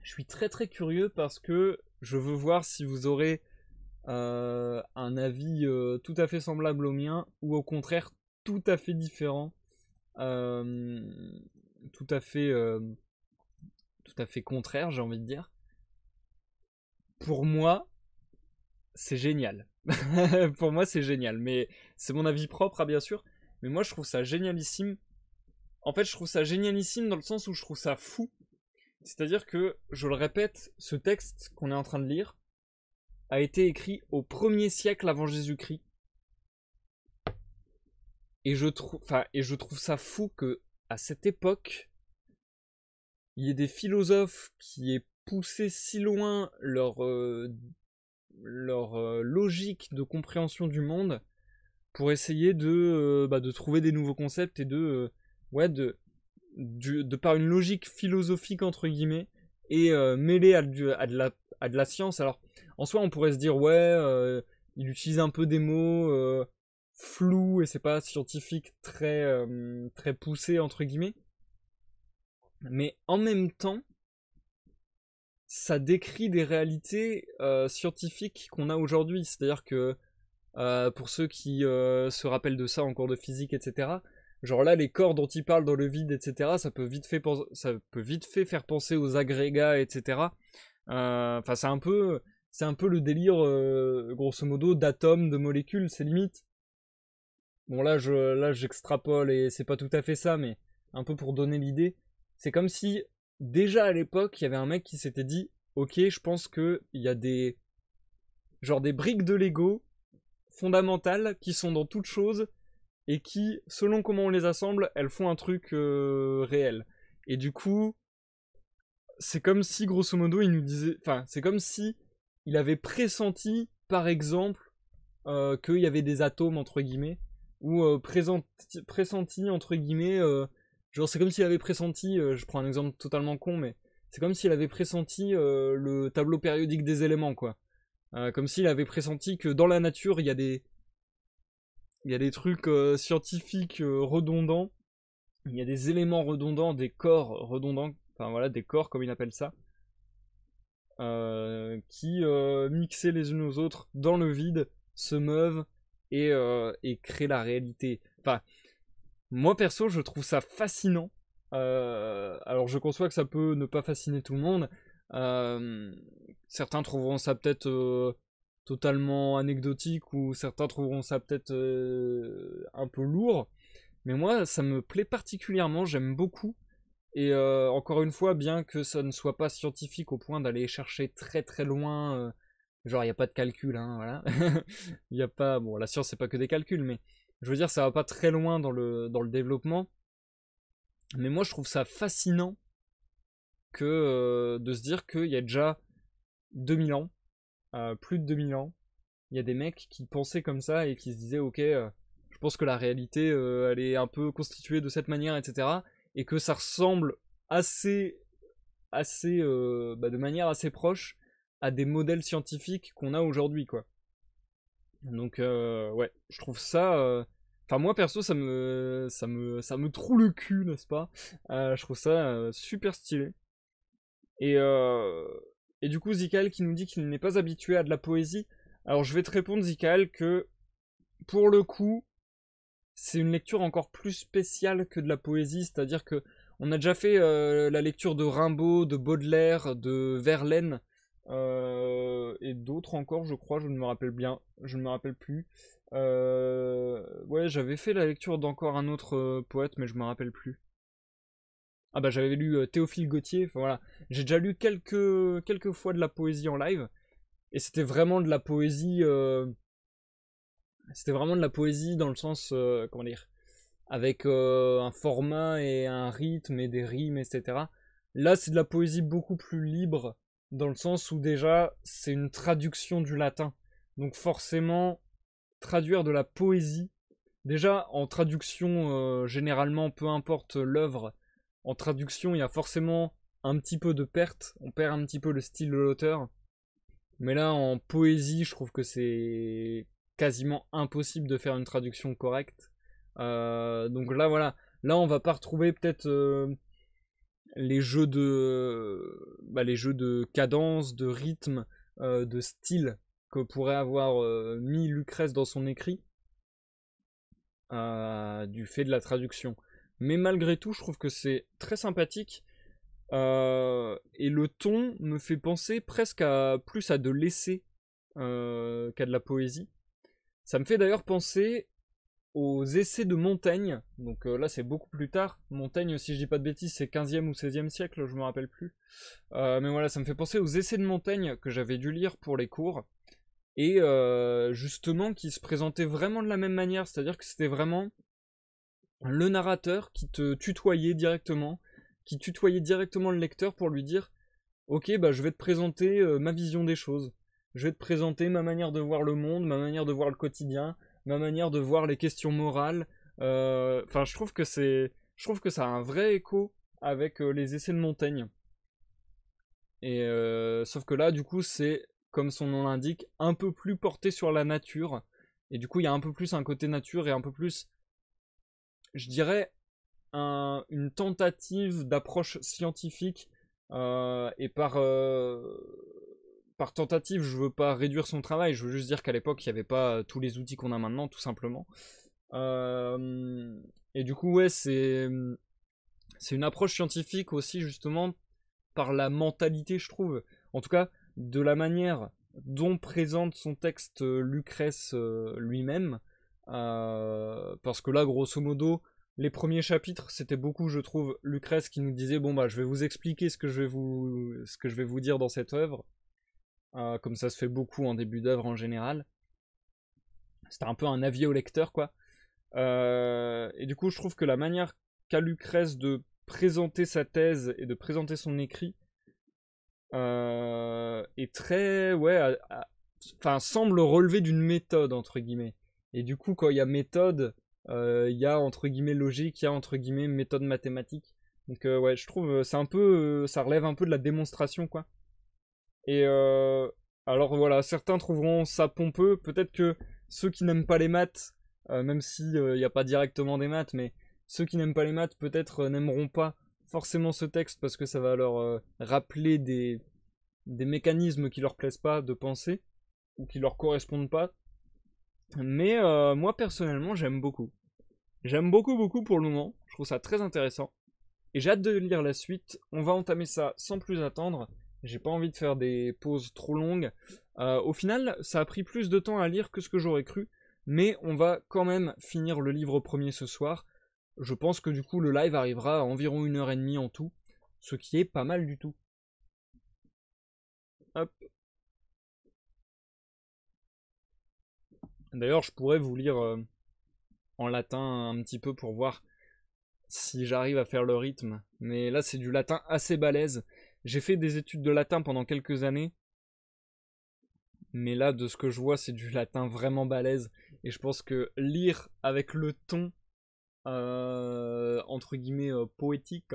Je suis très très curieux parce que je veux voir si vous aurez un avis tout à fait semblable au mien ou au contraire tout à fait différent, tout à fait contraire, j'ai envie de dire. Pour moi, c'est génial. Pour moi, c'est génial, mais c'est mon avis propre, bien sûr. Mais moi, je trouve ça génialissime. En fait, je trouve ça génialissime dans le sens où je trouve ça fou. C'est-à-dire que, je le répète, ce texte qu'on est en train de lire a été écrit au 1er siècle avant Jésus-Christ. Et je trouve ça fou que, à cette époque, il y ait des philosophes qui aient poussé si loin leur logique de compréhension du monde pour essayer de trouver des nouveaux concepts et de par une logique philosophique entre guillemets et mêlée à de la science. Alors en soi on pourrait se dire il utilise un peu des mots flous et c'est pas scientifique très poussé entre guillemets, mais en même temps ça décrit des réalités scientifiques qu'on a aujourd'hui. C'est-à-dire que pour ceux qui se rappellent de ça en cours de physique, etc., genre là, les corps dont il parle dans le vide, etc., ça peut vite fait faire penser aux agrégats, etc. Enfin, c'est un peu le délire, grosso modo, d'atomes, de molécules, c'est limite. Bon, là, j'extrapole et c'est pas tout à fait ça, mais un peu pour donner l'idée. C'est comme si, déjà à l'époque, il y avait un mec qui s'était dit ok, je pense qu'il y a des briques de Lego fondamentales qui sont dans toute chose et qui, selon comment on les assemble, elles font un truc réel. Et du coup, c'est comme si, grosso modo, il nous disait... Enfin, c'est comme si il avait pressenti, par exemple, qu'il y avait des atomes, entre guillemets, ou pressenti, entre guillemets... genre, c'est comme s'il avait pressenti... je prends un exemple totalement con, mais... C'est comme s'il avait pressenti le tableau périodique des éléments, quoi. Comme s'il avait pressenti que dans la nature, il y a des trucs scientifiques redondants, il y a des éléments redondants, des corps redondants, enfin voilà, des corps comme il appelle ça, qui mixés les unes aux autres dans le vide, se meuvent et créent la réalité. Enfin, moi perso, je trouve ça fascinant. Alors je conçois que ça peut ne pas fasciner tout le monde. Certains trouveront ça peut-être totalement anecdotique ou certains trouveront ça peut-être un peu lourd. Mais moi, ça me plaît particulièrement, j'aime beaucoup. Et encore une fois, bien que ça ne soit pas scientifique au point d'aller chercher très très loin, genre il n'y a pas de calcul, hein, voilà. Il y a pas, bon, la science c'est pas que des calculs, mais je veux dire, ça va pas très loin dans le développement. Mais moi, je trouve ça fascinant que de se dire qu'il y a déjà 2000 ans, plus de 2000 ans, il y a des mecs qui pensaient comme ça et qui se disaient, ok, je pense que la réalité, elle est un peu constituée de cette manière, etc. Et que ça ressemble de manière assez proche à des modèles scientifiques qu'on a aujourd'hui, quoi. Donc, ouais, je trouve ça. Enfin, moi perso, ça me troue le cul, n'est-ce pas? Je trouve ça super stylé. Et, euh, et du coup, Zikael qui nous dit qu'il n'est pas habitué à de la poésie. Alors, je vais te répondre, Zikael, que pour le coup, c'est une lecture encore plus spéciale que de la poésie, c'est-à-dire que on a déjà fait la lecture de Rimbaud, de Baudelaire, de Verlaine et d'autres encore, je crois, je ne me rappelle bien, je ne me rappelle plus. Ouais, j'avais fait la lecture d'encore un autre poète, mais je me rappelle plus. Ah bah j'avais lu Théophile Gautier, enfin voilà, j'ai déjà lu quelques fois de la poésie en live, et c'était vraiment de la poésie, dans le sens, comment dire, avec un format et un rythme et des rimes, etc. Là, c'est de la poésie beaucoup plus libre, dans le sens où déjà, c'est une traduction du latin. Donc forcément, traduire de la poésie, déjà en traduction, généralement, peu importe l'œuvre, en traduction, il y a forcément un petit peu de perte, on perd un petit peu le style de l'auteur. Mais là, en poésie, je trouve que c'est quasiment impossible de faire une traduction correcte. Donc là, voilà. Là, on va pas retrouver peut-être les jeux de cadence, de rythme, de style que pourrait avoir mis Lucrèce dans son écrit du fait de la traduction. Mais malgré tout, je trouve que c'est très sympathique. Et le ton me fait penser presque plus à de l'essai qu'à de la poésie. Ça me fait d'ailleurs penser aux essais de Montaigne. Donc là, c'est beaucoup plus tard. Montaigne, si je dis pas de bêtises, c'est 15e ou 16e siècle, je me rappelle plus. Mais voilà, ça me fait penser aux essais de Montaigne que j'avais dû lire pour les cours. Et justement, qui se présentaient vraiment de la même manière. C'est-à-dire que c'était vraiment le narrateur qui te tutoyait directement, qui tutoyait directement le lecteur pour lui dire ok, bah je vais te présenter ma vision des choses. Je vais te présenter ma manière de voir le monde, ma manière de voir le quotidien, ma manière de voir les questions morales. Enfin, je trouve que ça a un vrai écho avec les essais de Montaigne. Et sauf que là, du coup, c'est comme son nom l'indique, un peu plus porté sur la nature. Et du coup, il y a un peu plus un côté nature et un peu plus, je dirais, une tentative d'approche scientifique. Et par tentative, je veux pas réduire son travail, je veux juste dire qu'à l'époque, il n'y avait pas tous les outils qu'on a maintenant, tout simplement. Et du coup, ouais, c'est une approche scientifique aussi, justement, par la mentalité, je trouve. En tout cas, de la manière dont présente son texte Lucrèce lui-même. Parce que là, grosso modo, les premiers chapitres, c'était beaucoup, je trouve, Lucrèce qui nous disait bon bah je vais vous expliquer ce que je vais vous dire dans cette œuvre, comme ça se fait beaucoup en début d'œuvre en général. C'était un peu un avis au lecteur, quoi. Et du coup, je trouve que la manière qu'a Lucrèce de présenter sa thèse et de présenter son écrit est très, ouais, enfin semble relever d'une méthode entre guillemets. Et du coup, quand il y a méthode, il y a entre guillemets logique, il y a entre guillemets méthode mathématique. Donc ouais, je trouve c'est un peu, ça relève un peu de la démonstration quoi. Et alors voilà, certains trouveront ça pompeux. Peut-être que ceux qui n'aiment pas les maths, même si il n'y a pas directement des maths, mais ceux qui n'aiment pas les maths peut-être n'aimeront pas forcément ce texte parce que ça va leur rappeler des mécanismes qui leur plaisent pas de penser ou qui leur correspondent pas. Mais moi personnellement j'aime beaucoup. J'aime beaucoup beaucoup pour le moment, je trouve ça très intéressant. Et j'ai hâte de lire la suite, on va entamer ça sans plus attendre. J'ai pas envie de faire des pauses trop longues. Au final, ça a pris plus de temps à lire que ce que j'aurais cru, mais on va quand même finir le livre premier ce soir. Je pense que du coup le live arrivera à environ 1h30 en tout, ce qui est pas mal du tout. Hop. D'ailleurs, je pourrais vous lire en latin un petit peu pour voir si j'arrive à faire le rythme. Mais là, c'est du latin assez balèze. J'ai fait des études de latin pendant quelques années. Mais là, de ce que je vois, c'est du latin vraiment balèze. Et je pense que lire avec le ton, entre guillemets, poétique,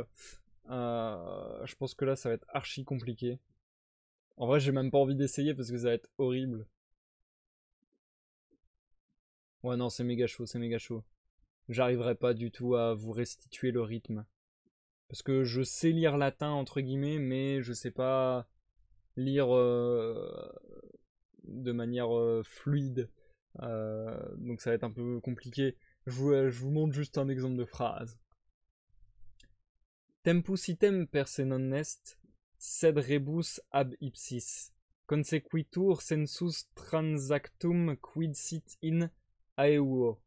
je pense que là, ça va être archi compliqué. En vrai, j'ai même pas envie d'essayer parce que ça va être horrible. Ouais, non, c'est méga chaud, c'est méga chaud. J'arriverai pas du tout à vous restituer le rythme. Parce que je sais lire latin, entre guillemets, mais je sais pas lire de manière fluide. Donc ça va être un peu compliqué. Je vous montre juste un exemple de phrase. Tempus item perse non est, sed rebus ab ipsis. Consequitur sensus transactum quid sit in aeuo.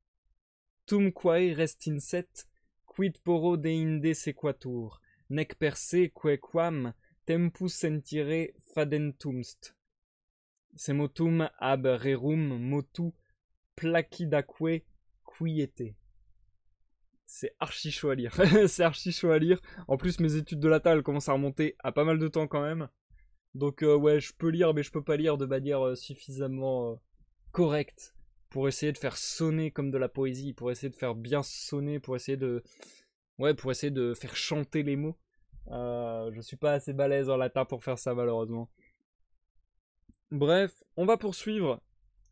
Tum quae restinset, quid poro deinde sequatur, nec per se quequam tempus sentire fadentumst. Semotum ab rerum motu placidaque quiete. C'est archi chaud à lire. C'est archi chaud à lire. En plus, mes études de latin, elles commencent à remonter à pas mal de temps quand même. Donc ouais, je peux lire, mais je peux pas lire de manière suffisamment correcte pour essayer de faire sonner comme de la poésie, pour essayer de faire bien sonner, pour essayer de... Ouais, pour essayer de faire chanter les mots. Je suis pas assez balèze en latin pour faire ça, malheureusement. Bref, on va poursuivre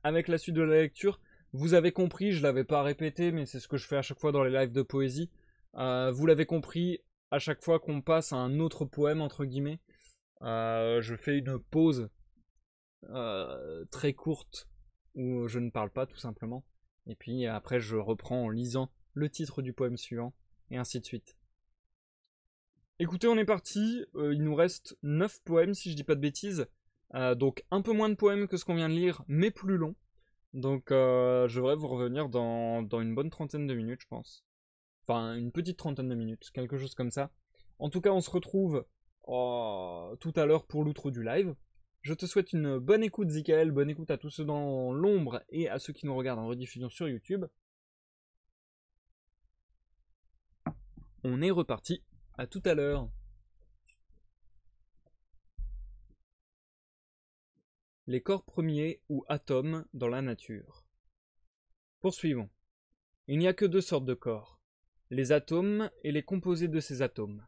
avec la suite de la lecture. Vous avez compris, je l'avais pas répété, mais c'est ce que je fais à chaque fois dans les lives de poésie. Vous l'avez compris, à chaque fois qu'on passe à un autre poème, entre guillemets, je fais une pause très courte où je ne parle pas tout simplement. Et puis après je reprends en lisant le titre du poème suivant, et ainsi de suite. Écoutez, on est parti, il nous reste 9 poèmes si je dis pas de bêtises. Donc un peu moins de poèmes que ce qu'on vient de lire, mais plus long. Donc je devrais vous revenir dans une bonne trentaine de minutes, je pense. Enfin, une petite trentaine de minutes, quelque chose comme ça. En tout cas, on se retrouve tout à l'heure pour l'outro du live. Je te souhaite une bonne écoute, Zikael, bonne écoute à tous ceux dans l'ombre et à ceux qui nous regardent en rediffusion sur YouTube. On est reparti, à tout à l'heure. Les corps premiers ou atomes dans la nature. Poursuivons. Il n'y a que 2 sortes de corps, les atomes et les composés de ces atomes.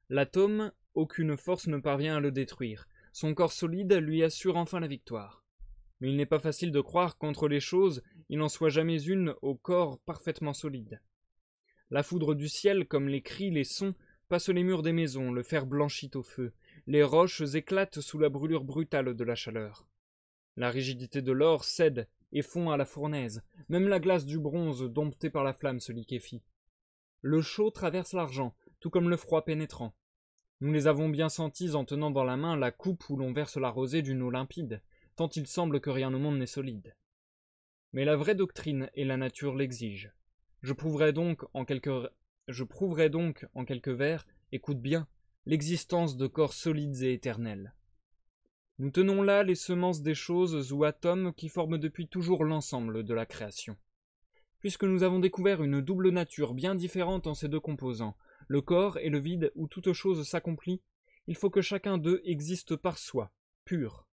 L'atome, aucune force ne parvient à le détruire. Son corps solide lui assure enfin la victoire. Mais il n'est pas facile de croire qu'entre les choses, il n'en soit jamais une au corps parfaitement solide. La foudre du ciel, comme les cris, les sons, passe les murs des maisons, le fer blanchit au feu, les roches éclatent sous la brûlure brutale de la chaleur. La rigidité de l'or cède et fond à la fournaise, même la glace du bronze domptée par la flamme se liquéfie. Le chaud traverse l'argent, tout comme le froid pénétrant. Nous les avons bien sentis en tenant dans la main la coupe où l'on verse la rosée d'une eau limpide, tant il semble que rien au monde n'est solide. Mais la vraie doctrine et la nature l'exigent. Je prouverai donc en quelques vers, écoute bien, l'existence de corps solides et éternels. Nous tenons là les semences des choses ou atomes qui forment depuis toujours l'ensemble de la création. Puisque nous avons découvert une double nature bien différente en ces 2 composants, le corps et le vide où toute chose s'accomplit, il faut que chacun d'eux existe par soi, pur.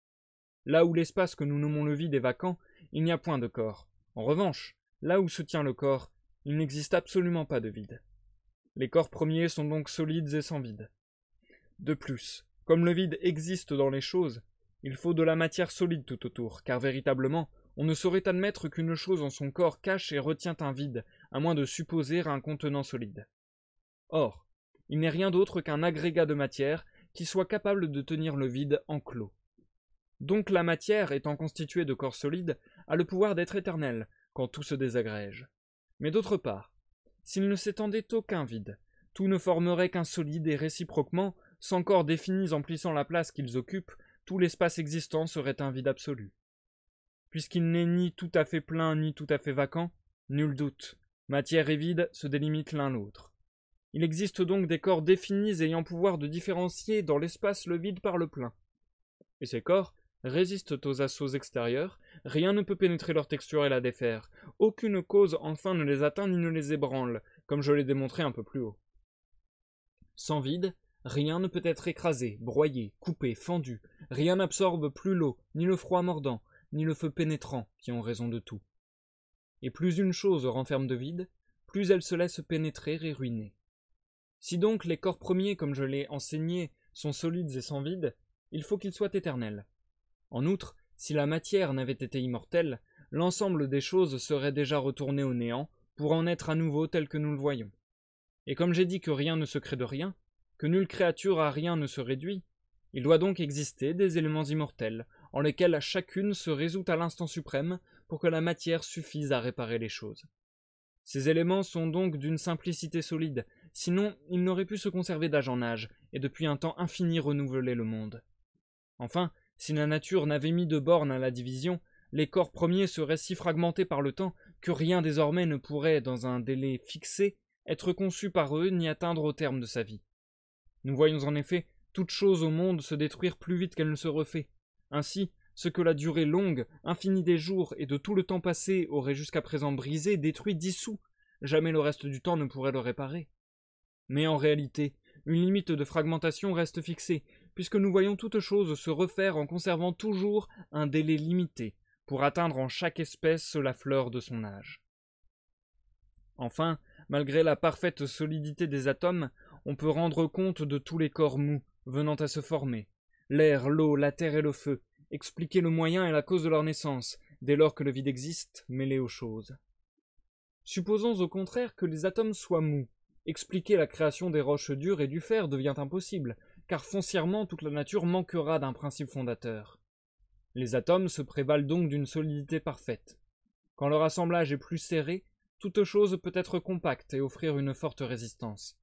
Là où l'espace que nous nommons le vide est vacant, il n'y a point de corps. En revanche, là où se tient le corps, il n'existe absolument pas de vide. Les corps premiers sont donc solides et sans vide. De plus, comme le vide existe dans les choses, il faut de la matière solide tout autour, car véritablement, on ne saurait admettre qu'une chose en son corps cache et retient un vide, à moins de supposer un contenant solide. Or, il n'est rien d'autre qu'un agrégat de matière qui soit capable de tenir le vide enclos. Donc la matière, étant constituée de corps solides, a le pouvoir d'être éternelle, quand tout se désagrège. Mais d'autre part, s'il ne s'étendait aucun vide, tout ne formerait qu'un solide et réciproquement, sans corps définis emplissant la place qu'ils occupent, tout l'espace existant serait un vide absolu. Puisqu'il n'est ni tout à fait plein ni tout à fait vacant, nul doute, matière et vide se délimitent l'un l'autre. Il existe donc des corps définis ayant pouvoir de différencier dans l'espace le vide par le plein. Et ces corps résistent aux assauts extérieurs, rien ne peut pénétrer leur texture et la défaire, aucune cause enfin ne les atteint ni ne les ébranle, comme je l'ai démontré un peu plus haut. Sans vide, rien ne peut être écrasé, broyé, coupé, fendu, rien n'absorbe plus l'eau, ni le froid mordant, ni le feu pénétrant, qui ont raison de tout. Et plus une chose renferme de vide, plus elle se laisse pénétrer et ruiner. Si donc les corps premiers, comme je l'ai enseigné, sont solides et sans vide, il faut qu'ils soient éternels. En outre, si la matière n'avait été immortelle, l'ensemble des choses serait déjà retourné au néant, pour en être à nouveau tel que nous le voyons. Et comme j'ai dit que rien ne se crée de rien, que nulle créature à rien ne se réduit, il doit donc exister des éléments immortels, en lesquels chacune se résout à l'instant suprême pour que la matière suffise à réparer les choses. Ces éléments sont donc d'une simplicité solide, sinon ils n'auraient pu se conserver d'âge en âge, et depuis un temps infini renouveler le monde. Enfin, si la nature n'avait mis de borne à la division, les corps premiers seraient si fragmentés par le temps que rien désormais ne pourrait, dans un délai fixé, être conçu par eux ni atteindre au terme de sa vie. Nous voyons en effet toute chose au monde se détruire plus vite qu'elle ne se refait. Ainsi, ce que la durée longue, infinie des jours et de tout le temps passé aurait jusqu'à présent brisé, détruit, dissous, jamais le reste du temps ne pourrait le réparer. Mais en réalité, une limite de fragmentation reste fixée, puisque nous voyons toute chose se refaire en conservant toujours un délai limité, pour atteindre en chaque espèce la fleur de son âge. Enfin, malgré la parfaite solidité des atomes, on peut rendre compte de tous les corps mous venant à se former, l'air, l'eau, la terre et le feu, expliquer le moyen et la cause de leur naissance, dès lors que le vide existe, mêlé aux choses. Supposons au contraire que les atomes soient mous. Expliquer la création des roches dures et du fer devient impossible, car foncièrement toute la nature manquera d'un principe fondateur. Les atomes se prévalent donc d'une solidité parfaite. Quand leur assemblage est plus serré, toute chose peut être compacte et offrir une forte résistance.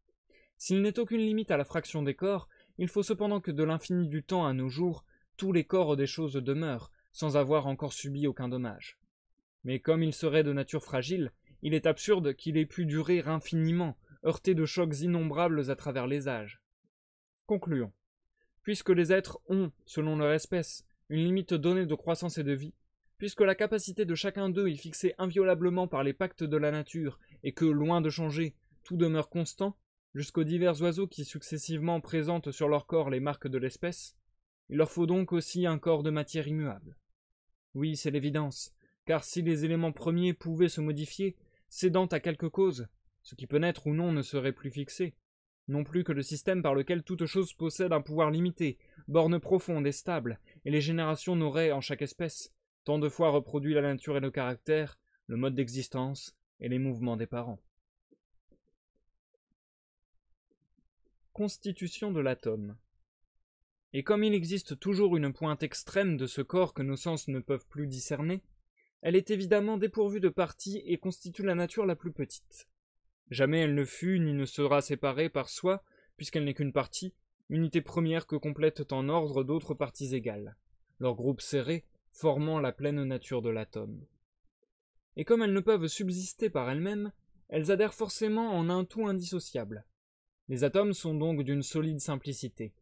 S'il n'est aucune limite à la fraction des corps, il faut cependant que de l'infini du temps à nos jours, tous les corps des choses demeurent, sans avoir encore subi aucun dommage. Mais comme il serait de nature fragile, il est absurde qu'il ait pu durer infiniment, heurté de chocs innombrables à travers les âges. Concluons. Puisque les êtres ont, selon leur espèce, une limite donnée de croissance et de vie, puisque la capacité de chacun d'eux est fixée inviolablement par les pactes de la nature, et que, loin de changer, tout demeure constant, jusqu'aux divers oiseaux qui successivement présentent sur leur corps les marques de l'espèce, il leur faut donc aussi un corps de matière immuable. Oui, c'est l'évidence, car si les éléments premiers pouvaient se modifier, cédant à quelque cause, ce qui peut naître ou non ne serait plus fixé, non plus que le système par lequel toute chose possède un pouvoir limité, borne profonde et stable, et les générations n'auraient, en chaque espèce, tant de fois reproduit la nature et le caractère, le mode d'existence et les mouvements des parents. Constitution de l'atome. Et comme il existe toujours une pointe extrême de ce corps que nos sens ne peuvent plus discerner, elle est évidemment dépourvue de parties et constitue la nature la plus petite. Jamais elle ne fut ni ne sera séparée par soi, puisqu'elle n'est qu'une partie, unité première que complètent en ordre d'autres parties égales, leur groupe serré formant la pleine nature de l'atome. Et comme elles ne peuvent subsister par elles-mêmes, elles adhèrent forcément en un tout indissociable. Les atomes sont donc d'une solide simplicité.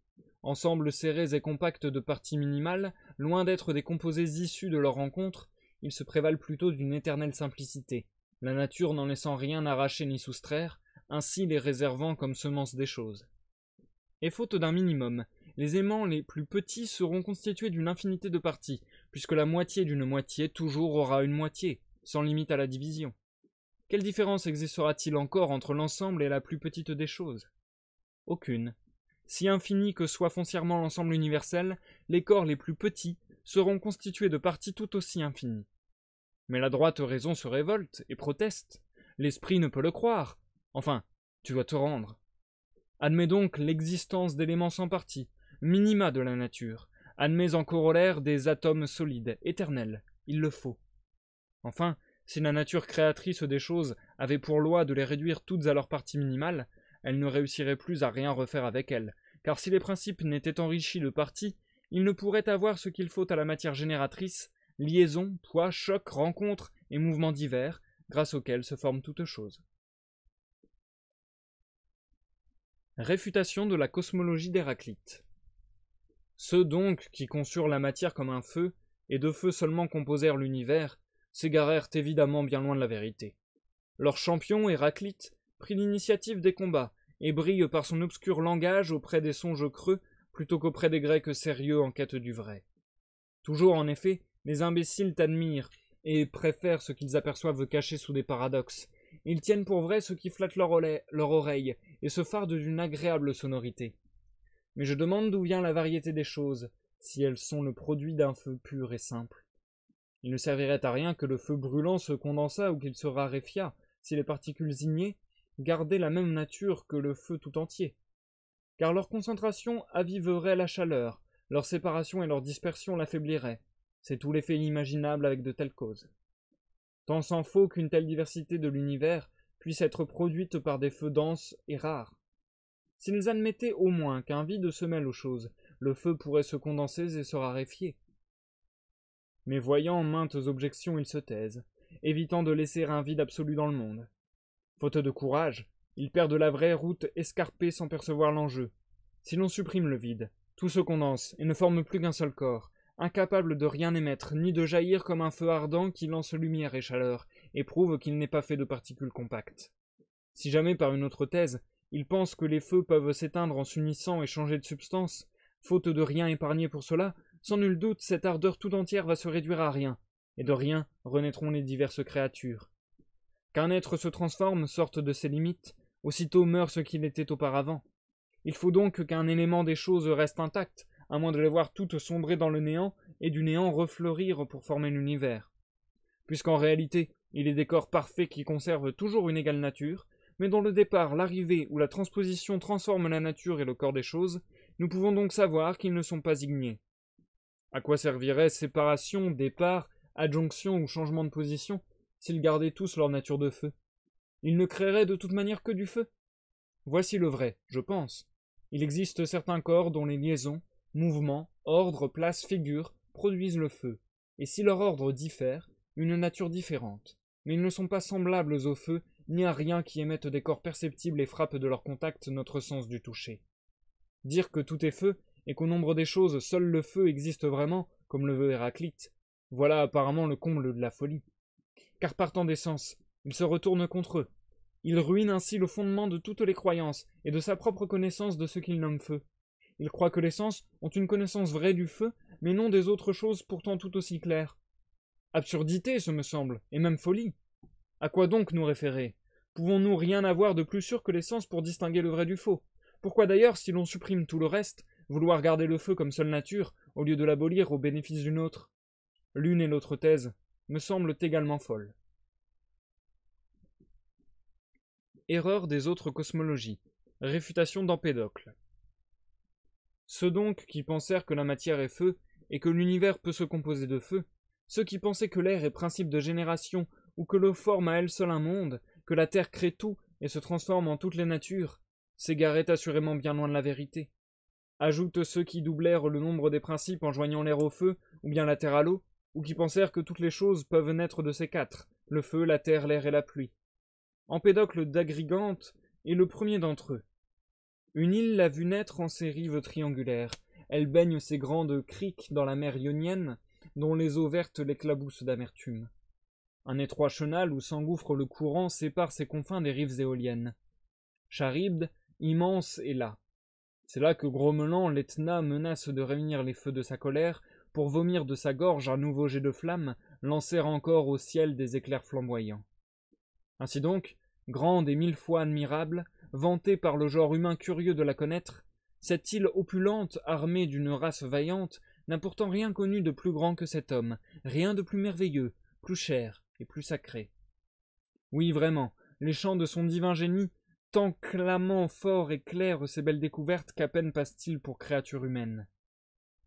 Ensemble serrés et compacts de parties minimales, loin d'être des composés issus de leur rencontre, ils se prévalent plutôt d'une éternelle simplicité, la nature n'en laissant rien arracher ni soustraire, ainsi les réservant comme semences des choses. Et faute d'un minimum, les aimants les plus petits seront constitués d'une infinité de parties, puisque la moitié d'une moitié toujours aura une moitié, sans limite à la division. Quelle différence existera-t-il encore entre l'ensemble et la plus petite des choses? Aucune. Si infini que soit foncièrement l'ensemble universel, les corps les plus petits seront constitués de parties tout aussi infinies. Mais la droite raison se révolte et proteste. L'esprit ne peut le croire. Enfin, tu dois te rendre. Admets donc l'existence d'éléments sans partie, minima de la nature. Admets en corollaire des atomes solides, éternels. Il le faut. Enfin, si la nature créatrice des choses avait pour loi de les réduire toutes à leur partie minimale, elle ne réussirait plus à rien refaire avec elles, car si les principes n'étaient enrichis de parties, il ne pourrait avoir ce qu'il faut à la matière génératrice, liaison, poids, choc, rencontres et mouvements divers, grâce auxquels se forme toute chose. Réfutation de la cosmologie d'Héraclite. Ceux donc qui conçurent la matière comme un feu, et de feu seulement composèrent l'univers, s'égarèrent évidemment bien loin de la vérité. Leur champion, Héraclite, prit l'initiative des combats, et brille par son obscur langage auprès des songes creux, plutôt qu'auprès des Grecs sérieux en quête du vrai. Toujours, en effet, les imbéciles t'admirent, et préfèrent ce qu'ils aperçoivent caché sous des paradoxes. Ils tiennent pour vrai ce qui flatte leur oreille, et se fardent d'une agréable sonorité. Mais je demande d'où vient la variété des choses, si elles sont le produit d'un feu pur et simple. Il ne servirait à rien que le feu brûlant se condensât ou qu'il se raréfiât, si les particules ignées gardaient la même nature que le feu tout entier. Car leur concentration aviverait la chaleur, leur séparation et leur dispersion l'affaibliraient. C'est tout l'effet imaginable avec de telles causes. Tant s'en faut qu'une telle diversité de l'univers puisse être produite par des feux denses et rares. S'ils admettaient au moins qu'un vide se mêle aux choses, le feu pourrait se condenser et se raréfier. Mais voyant maintes objections, ils se taisent, évitant de laisser un vide absolu dans le monde. Faute de courage, ils perdent la vraie route escarpée sans percevoir l'enjeu. Si l'on supprime le vide, tout se condense et ne forme plus qu'un seul corps, incapable de rien émettre, ni de jaillir comme un feu ardent qui lance lumière et chaleur, et prouve qu'il n'est pas fait de particules compactes. Si jamais par une autre thèse, ils pensent que les feux peuvent s'éteindre en s'unissant et changer de substance, faute de rien épargner pour cela, sans nul doute cette ardeur tout entière va se réduire à rien, et de rien renaîtront les diverses créatures. Qu'un être se transforme, sorte de ses limites, aussitôt meurt ce qu'il était auparavant. Il faut donc qu'un élément des choses reste intact, à moins de les voir toutes sombrer dans le néant, et du néant refleurir pour former l'univers. Puisqu'en réalité, il est des corps parfaits qui conservent toujours une égale nature, mais dont le départ, l'arrivée ou la transposition transforment la nature et le corps des choses, nous pouvons donc savoir qu'ils ne sont pas ignés. À quoi servirait séparation, départ, adjonction ou changement de position, s'ils gardaient tous leur nature de feu? Ils ne créeraient de toute manière que du feu. Voici le vrai, je pense. Il existe certains corps dont les liaisons, mouvements, ordres, places, figures produisent le feu, et si leur ordre diffère, une nature différente. Mais ils ne sont pas semblables au feu, ni à rien qui émette des corps perceptibles et frappe de leur contact notre sens du toucher. Dire que tout est feu, et qu'au nombre des choses seul le feu existe vraiment, comme le veut Héraclite, voilà apparemment le comble de la folie. Car partant des sens, il se retourne contre eux. Il ruine ainsi le fondement de toutes les croyances, et de sa propre connaissance de ce qu'il nomme feu. Il croit que les sens ont une connaissance vraie du feu, mais non des autres choses pourtant tout aussi claires. Absurdité, ce me semble, et même folie. À quoi donc nous référer? Pouvons-nous rien avoir de plus sûr que les sens pour distinguer le vrai du faux? Pourquoi d'ailleurs, si l'on supprime tout le reste, vouloir garder le feu comme seule nature, au lieu de l'abolir au bénéfice d'une autre? L'une et l'autre thèse me semblent également folles. Erreur des autres cosmologies. Réfutation d'Empédocle. Ceux donc qui pensèrent que la matière est feu, et que l'univers peut se composer de feu, ceux qui pensaient que l'air est principe de génération, ou que l'eau forme à elle seule un monde, que la terre crée tout et se transforme en toutes les natures, s'égaraient assurément bien loin de la vérité. Ajoutent ceux qui doublèrent le nombre des principes en joignant l'air au feu, ou bien la terre à l'eau, ou qui pensèrent que toutes les choses peuvent naître de ces quatre, le feu, la terre, l'air et la pluie. Empédocle d'Agrigante est le premier d'entre eux. Une île l'a vu naître en ses rives triangulaires. Elle baigne ses grandes criques dans la mer Ionienne, dont les eaux vertes l'éclaboussent d'amertume. Un étroit chenal où s'engouffre le courant sépare ses confins des rives éoliennes. Charybde, immense, est là. C'est là que grommelant l'Etna menace de réunir les feux de sa colère pour vomir de sa gorge un nouveau jet de flamme, lancer encore au ciel des éclairs flamboyants. Ainsi donc, grande et mille fois admirable, vantée par le genre humain curieux de la connaître, cette île opulente, armée d'une race vaillante, n'a pourtant rien connu de plus grand que cet homme, rien de plus merveilleux, plus cher et plus sacré. Oui, vraiment, les chants de son divin génie, tant clamant fort et clair ces belles découvertes qu'à peine passe-t-il pour créature humaine.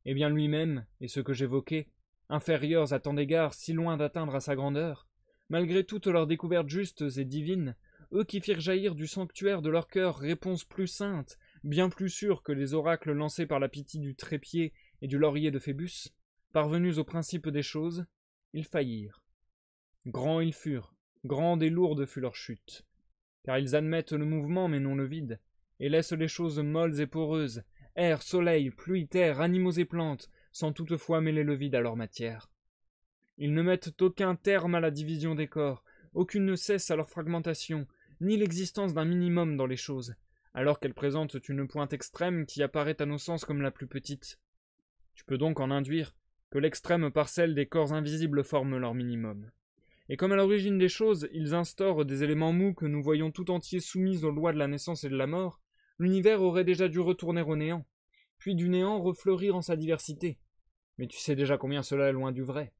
Eh bien lui-même, et ceux que j'évoquais, inférieurs à tant d'égards, si loin d'atteindre à sa grandeur, malgré toutes leurs découvertes justes et divines, eux qui firent jaillir du sanctuaire de leur cœur réponses plus saintes, bien plus sûres que les oracles lancés par la pitié du trépied et du laurier de Phébus, parvenus au principe des choses, ils faillirent. Grands ils furent, grande et lourde fut leur chute, car ils admettent le mouvement mais non le vide, et laissent les choses molles et poreuses, air, soleil, pluie, terre, animaux et plantes, sans toutefois mêler le vide à leur matière. Ils ne mettent aucun terme à la division des corps, aucune ne cesse à leur fragmentation, ni l'existence d'un minimum dans les choses, alors qu'elles présentent une pointe extrême qui apparaît à nos sens comme la plus petite. Tu peux donc en induire que l'extrême parcelle des corps invisibles forme leur minimum. Et comme à l'origine des choses, ils instaurent des éléments mous que nous voyons tout entiers soumis aux lois de la naissance et de la mort, l'univers aurait déjà dû retourner au néant, puis du néant refleurir en sa diversité. Mais tu sais déjà combien cela est loin du vrai.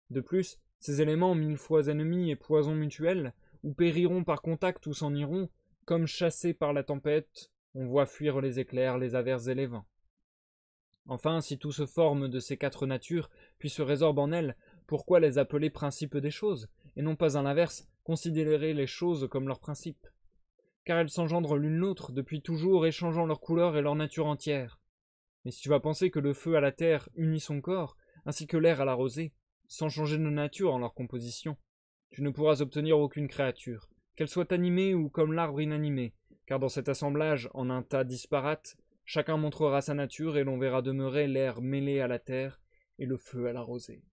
De plus, ces éléments mille fois ennemis et poisons mutuels, ou périront par contact ou s'en iront, comme chassés par la tempête, on voit fuir les éclairs, les averses et les vents. Enfin, si tout se forme de ces quatre natures, puis se résorbe en elles, pourquoi les appeler principes des choses, et non pas à l'inverse, considérer les choses comme leurs principes? Car elles s'engendrent l'une l'autre, depuis toujours échangeant leur couleur et leur nature entière. Mais si tu vas penser que le feu à la terre unit son corps, ainsi que l'air à la rosée, sans changer de nature en leur composition, tu ne pourras obtenir aucune créature, qu'elle soit animée ou comme l'arbre inanimé, car dans cet assemblage, en un tas disparate, chacun montrera sa nature et l'on verra demeurer l'air mêlé à la terre et le feu à la rosée.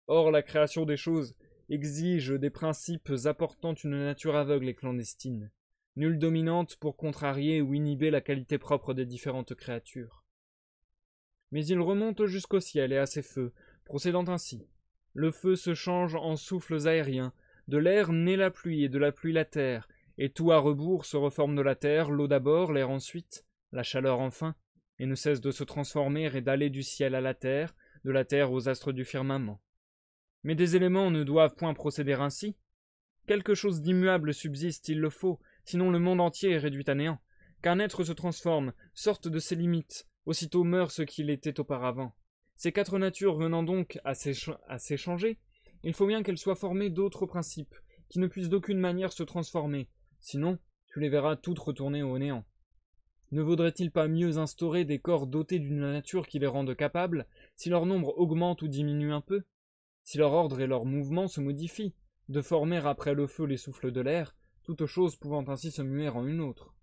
Or, la création des choses exige des principes apportant une nature aveugle et clandestine, nulle dominante pour contrarier ou inhiber la qualité propre des différentes créatures. Mais il remonte jusqu'au ciel et à ses feux, procédant ainsi. Le feu se change en souffles aériens, de l'air naît la pluie et de la pluie la terre, et tout à rebours se reforme de la terre, l'eau d'abord, l'air ensuite, la chaleur enfin, et ne cesse de se transformer et d'aller du ciel à la terre, de la terre aux astres du firmament. Mais des éléments ne doivent point procéder ainsi. Quelque chose d'immuable subsiste, il le faut, sinon le monde entier est réduit à néant. Qu'un être se transforme, sorte de ses limites, aussitôt meurt ce qu'il était auparavant. Ces quatre natures venant donc à s'échanger, il faut bien qu'elles soient formées d'autres principes, qui ne puissent d'aucune manière se transformer, sinon tu les verras toutes retourner au néant. Ne vaudrait-il pas mieux instaurer des corps dotés d'une nature qui les rende capables, si leur nombre augmente ou diminue un peu, si leur ordre et leur mouvement se modifient, de former après le feu les souffles de l'air, toute chose pouvant ainsi se muer en une autre.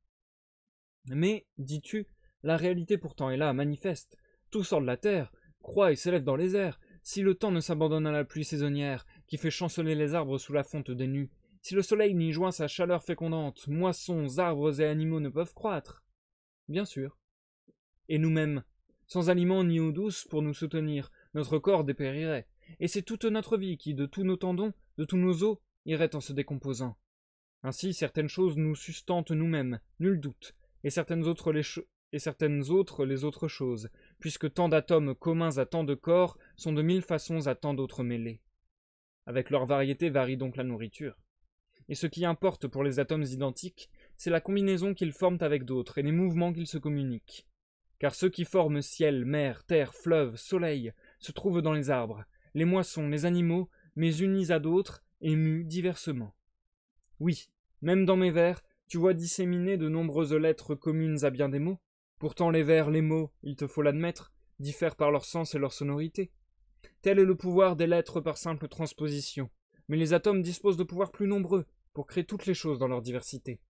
Mais, dis-tu, la réalité pourtant est là, manifeste, tout sort de la terre, croît et s'élève dans les airs, si le temps ne s'abandonne à la pluie saisonnière, qui fait chanceler les arbres sous la fonte des nues, si le soleil n'y joint sa chaleur fécondante, moissons, arbres et animaux ne peuvent croître. Bien sûr. Et nous-mêmes, sans aliments ni eau douce pour nous soutenir, notre corps dépérirait, et c'est toute notre vie qui, de tous nos tendons, de tous nos os, irait en se décomposant. Ainsi, certaines choses nous sustentent nous-mêmes, nul doute, et certaines autres les autres choses, puisque tant d'atomes communs à tant de corps sont de mille façons à tant d'autres mêlés. Avec leur variété varie donc la nourriture. Et ce qui importe pour les atomes identiques, c'est la combinaison qu'ils forment avec d'autres et les mouvements qu'ils se communiquent. Car ceux qui forment ciel, mer, terre, fleuve, soleil, se trouvent dans les arbres, les moissons, les animaux, mais unis à d'autres et mus diversement. Oui, même dans mes vers, tu vois disséminer de nombreuses lettres communes à bien des mots. Pourtant les vers, les mots, il te faut l'admettre, diffèrent par leur sens et leur sonorité. Tel est le pouvoir des lettres par simple transposition, mais les atomes disposent de pouvoirs plus nombreux pour créer toutes les choses dans leur diversité.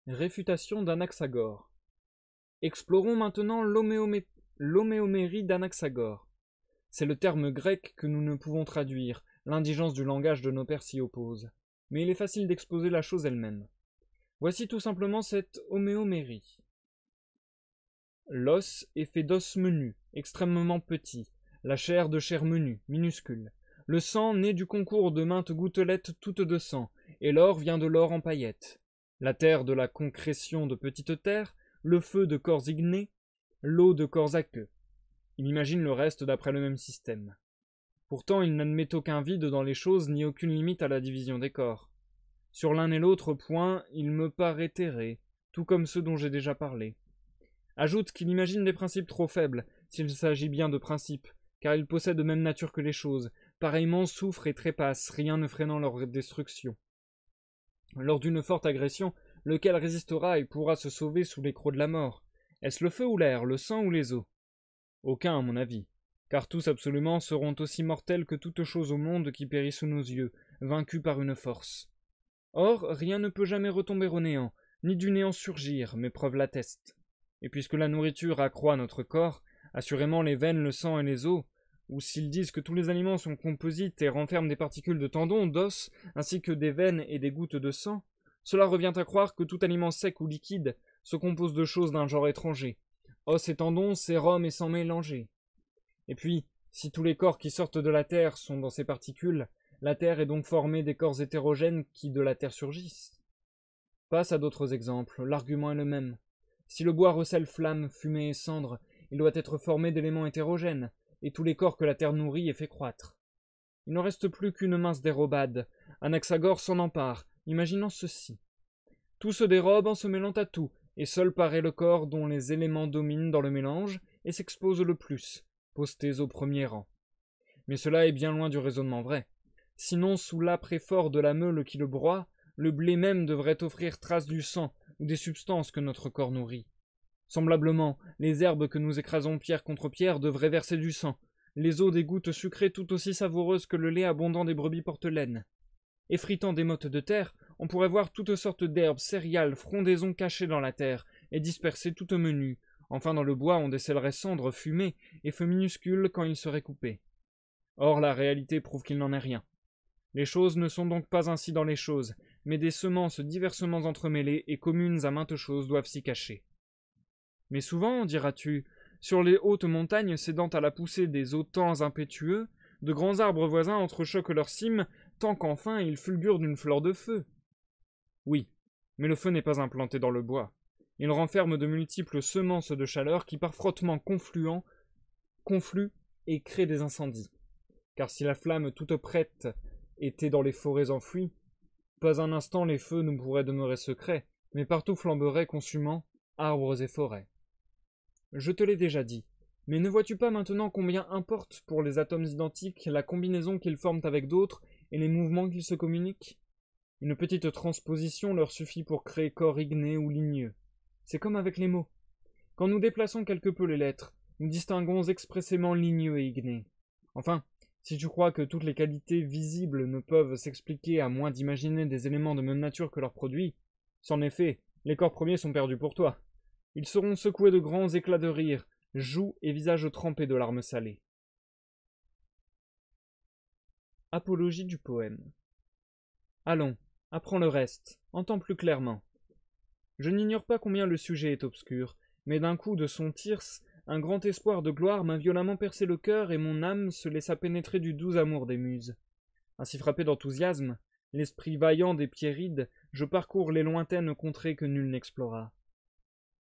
Réfutation d'Anaxagore. Explorons maintenant l'homéomérie d'Anaxagore. C'est le terme grec que nous ne pouvons traduire, l'indigence du langage de nos pères s'y oppose, mais il est facile d'exposer la chose elle-même. Voici tout simplement cette homéomérie. L'os est fait d'os menu, extrêmement petit, la chair de chair menue, minuscule. Le sang naît du concours de maintes gouttelettes toutes de sang, et l'or vient de l'or en paillettes. La terre de la concrétion de petites terres, le feu de corps ignés, l'eau de corps aqueux. Il imagine le reste d'après le même système. Pourtant, il n'admet aucun vide dans les choses ni aucune limite à la division des corps. Sur l'un et l'autre point, il me paraît errer, tout comme ceux dont j'ai déjà parlé. Ajoute qu'il imagine des principes trop faibles, s'il s'agit bien de principes, car ils possèdent de même nature que les choses, pareillement souffrent et trépassent, rien ne freinant leur destruction. Lors d'une forte agression, lequel résistera et pourra se sauver sous les crocs de la mort? Est-ce le feu ou l'air, le sang ou les eaux? Aucun, à mon avis, car tous absolument seront aussi mortels que toute chose au monde qui périt sous nos yeux, vaincus par une force. Or, rien ne peut jamais retomber au néant, ni du néant surgir, mes preuves l'attestent. Et puisque la nourriture accroît notre corps, assurément les veines, le sang et les os, ou s'ils disent que tous les aliments sont composites et renferment des particules de tendons, d'os, ainsi que des veines et des gouttes de sang, cela revient à croire que tout aliment sec ou liquide se compose de choses d'un genre étranger, os et tendons, sérum et sang mélangés. Et puis, si tous les corps qui sortent de la terre sont dans ces particules, la terre est donc formée des corps hétérogènes qui de la terre surgissent. Passe à d'autres exemples, l'argument est le même. Si le bois recèle flamme, fumée et cendre, il doit être formé d'éléments hétérogènes, et tous les corps que la terre nourrit et fait croître. Il ne reste plus qu'une mince dérobade. Anaxagore s'en empare, imaginant ceci. Tout se dérobe en se mêlant à tout, et seul paraît le corps dont les éléments dominent dans le mélange et s'exposent le plus, postés au premier rang. Mais cela est bien loin du raisonnement vrai. Sinon, sous l'âpre effort de la meule qui le broie, le blé même devrait offrir trace du sang ou des substances que notre corps nourrit. Semblablement, les herbes que nous écrasons pierre contre pierre devraient verser du sang, les eaux des gouttes sucrées tout aussi savoureuses que le lait abondant des brebis porte-laine. Effritant des mottes de terre, on pourrait voir toutes sortes d'herbes, céréales, frondaisons cachées dans la terre, et dispersées toutes menues. Enfin, dans le bois, on décèlerait cendres, fumée, et feux minuscules quand ils seraient coupés. Or, la réalité prouve qu'il n'en est rien. Les choses ne sont donc pas ainsi dans les choses, mais des semences diversement entremêlées et communes à maintes choses doivent s'y cacher. Mais souvent, diras-tu, sur les hautes montagnes cédant à la poussée des autemns impétueux, de grands arbres voisins entrechoquent leurs cimes, tant qu'enfin ils fulgurent d'une fleur de feu. Oui, mais le feu n'est pas implanté dans le bois. Il renferme de multiples semences de chaleur qui par frottement confluent et créent des incendies. Car si la flamme toute prête était dans les forêts enfouies, pas un instant les feux ne pourraient demeurer secrets, mais partout flamberaient consumant arbres et forêts. Je te l'ai déjà dit, mais ne vois-tu pas maintenant combien importe pour les atomes identiques la combinaison qu'ils forment avec d'autres et les mouvements qu'ils se communiquent? Une petite transposition leur suffit pour créer corps igné ou ligneux. C'est comme avec les mots. Quand nous déplaçons quelque peu les lettres, nous distinguons expressément ligneux et igné. Enfin, si tu crois que toutes les qualités visibles ne peuvent s'expliquer à moins d'imaginer des éléments de même nature que leurs produits, c'en est fait, les corps premiers sont perdus pour toi. Ils seront secoués de grands éclats de rire, joues et visages trempés de larmes salées. Apologie du poème. Allons, apprends le reste, entends plus clairement. Je n'ignore pas combien le sujet est obscur, mais d'un coup de son tierce, un grand espoir de gloire m'a violemment percé le cœur et mon âme se laissa pénétrer du doux amour des muses. Ainsi frappé d'enthousiasme, l'esprit vaillant des Pierrides, je parcours les lointaines contrées que nul n'explora.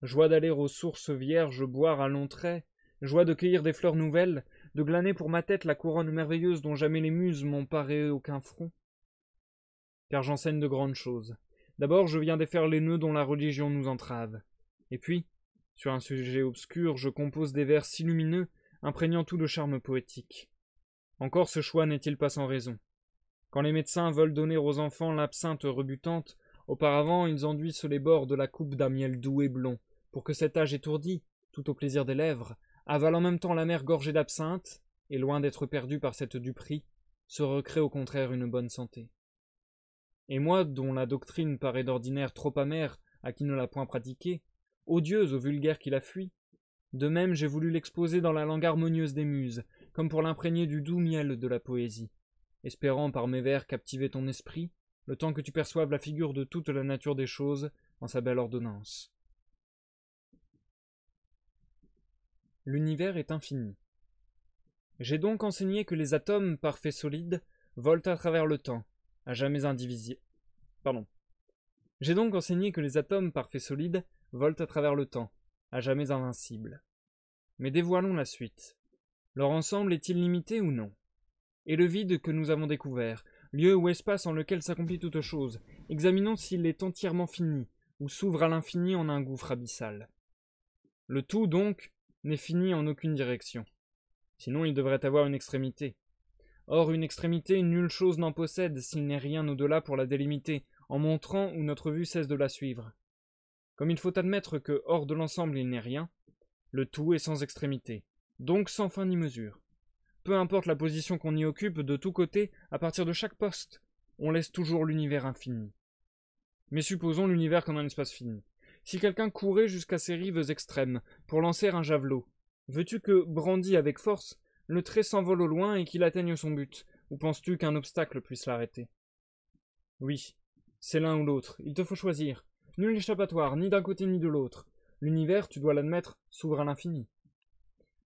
Joie d'aller aux sources vierges boire à longs traits, joie de cueillir des fleurs nouvelles, de glaner pour ma tête la couronne merveilleuse dont jamais les muses m'ont paré aucun front. Car j'enseigne de grandes choses. D'abord, je viens défaire les nœuds dont la religion nous entrave. Et puis, sur un sujet obscur, je compose des vers si lumineux, imprégnant tout de charme poétique. Encore ce choix n'est-il pas sans raison? Quand les médecins veulent donner aux enfants l'absinthe rebutante, auparavant ils enduisent les bords de la coupe d'un miel doux et blond, pour que cet âge étourdi, tout au plaisir des lèvres, avale en même temps la mer gorgée d'absinthe, et loin d'être perdu par cette duperie, se recrée au contraire une bonne santé. Et moi, dont la doctrine paraît d'ordinaire trop amère à qui ne l'a point pratiquée, odieuse au vulgaire qui la fuit, de même j'ai voulu l'exposer dans la langue harmonieuse des muses, comme pour l'imprégner du doux miel de la poésie, espérant par mes vers captiver ton esprit, le temps que tu perçoives la figure de toute la nature des choses en sa belle ordonnance. L'univers est infini. J'ai donc enseigné que les atomes, par faits solides, volent à travers le temps, à jamais indivisibles. J'ai donc enseigné que les atomes, par faits solides, volent à travers le temps, à jamais invincibles. Mais dévoilons la suite. Leur ensemble est-il limité ou non? Et le vide que nous avons découvert, lieu ou espace en lequel s'accomplit toute chose, examinons s'il est entièrement fini, ou s'ouvre à l'infini en un gouffre abyssal. Le tout, donc, n'est fini en aucune direction. Sinon il devrait avoir une extrémité. Or, une extrémité, nulle chose n'en possède s'il n'est rien au-delà pour la délimiter, en montrant où notre vue cesse de la suivre. Comme il faut admettre que, hors de l'ensemble, il n'est rien, le tout est sans extrémité, donc sans fin ni mesure. Peu importe la position qu'on y occupe, de tous côtés, à partir de chaque poste, on laisse toujours l'univers infini. Mais supposons l'univers comme un espace fini. Si quelqu'un courait jusqu'à ses rives extrêmes pour lancer un javelot, veux-tu que, brandi avec force, le trait s'envole au loin et qu'il atteigne son but, ou penses-tu qu'un obstacle puisse l'arrêter? Oui, c'est l'un ou l'autre, il te faut choisir. Nul échappatoire, ni d'un côté ni de l'autre. L'univers, tu dois l'admettre, s'ouvre à l'infini.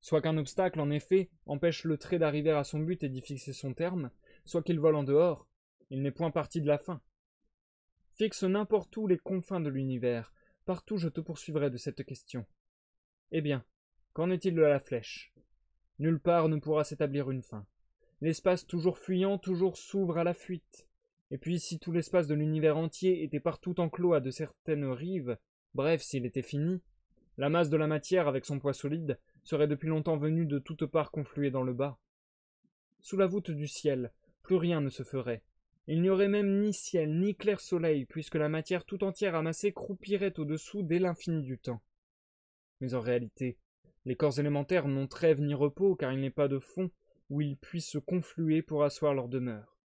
Soit qu'un obstacle, en effet, empêche le trait d'arriver à son but et d'y fixer son terme, soit qu'il vole en dehors, il n'est point parti de la fin. Fixe n'importe où les confins de l'univers, partout je te poursuivrai de cette question. Eh bien, qu'en est-il de la flèche? Nulle part ne pourra s'établir une fin. L'espace toujours fuyant, toujours s'ouvre à la fuite. Et puis si tout l'espace de l'univers entier était partout enclos à de certaines rives, bref, s'il était fini, la masse de la matière avec son poids solide serait depuis longtemps venue de toutes parts confluer dans le bas. Sous la voûte du ciel, plus rien ne se ferait. Il n'y aurait même ni ciel, ni clair soleil, puisque la matière tout entière amassée croupirait au-dessous dès l'infini du temps. Mais en réalité, les corps élémentaires n'ont trêve ni repos, car il n'est pas de fond où ils puissent se confluer pour asseoir leur demeure.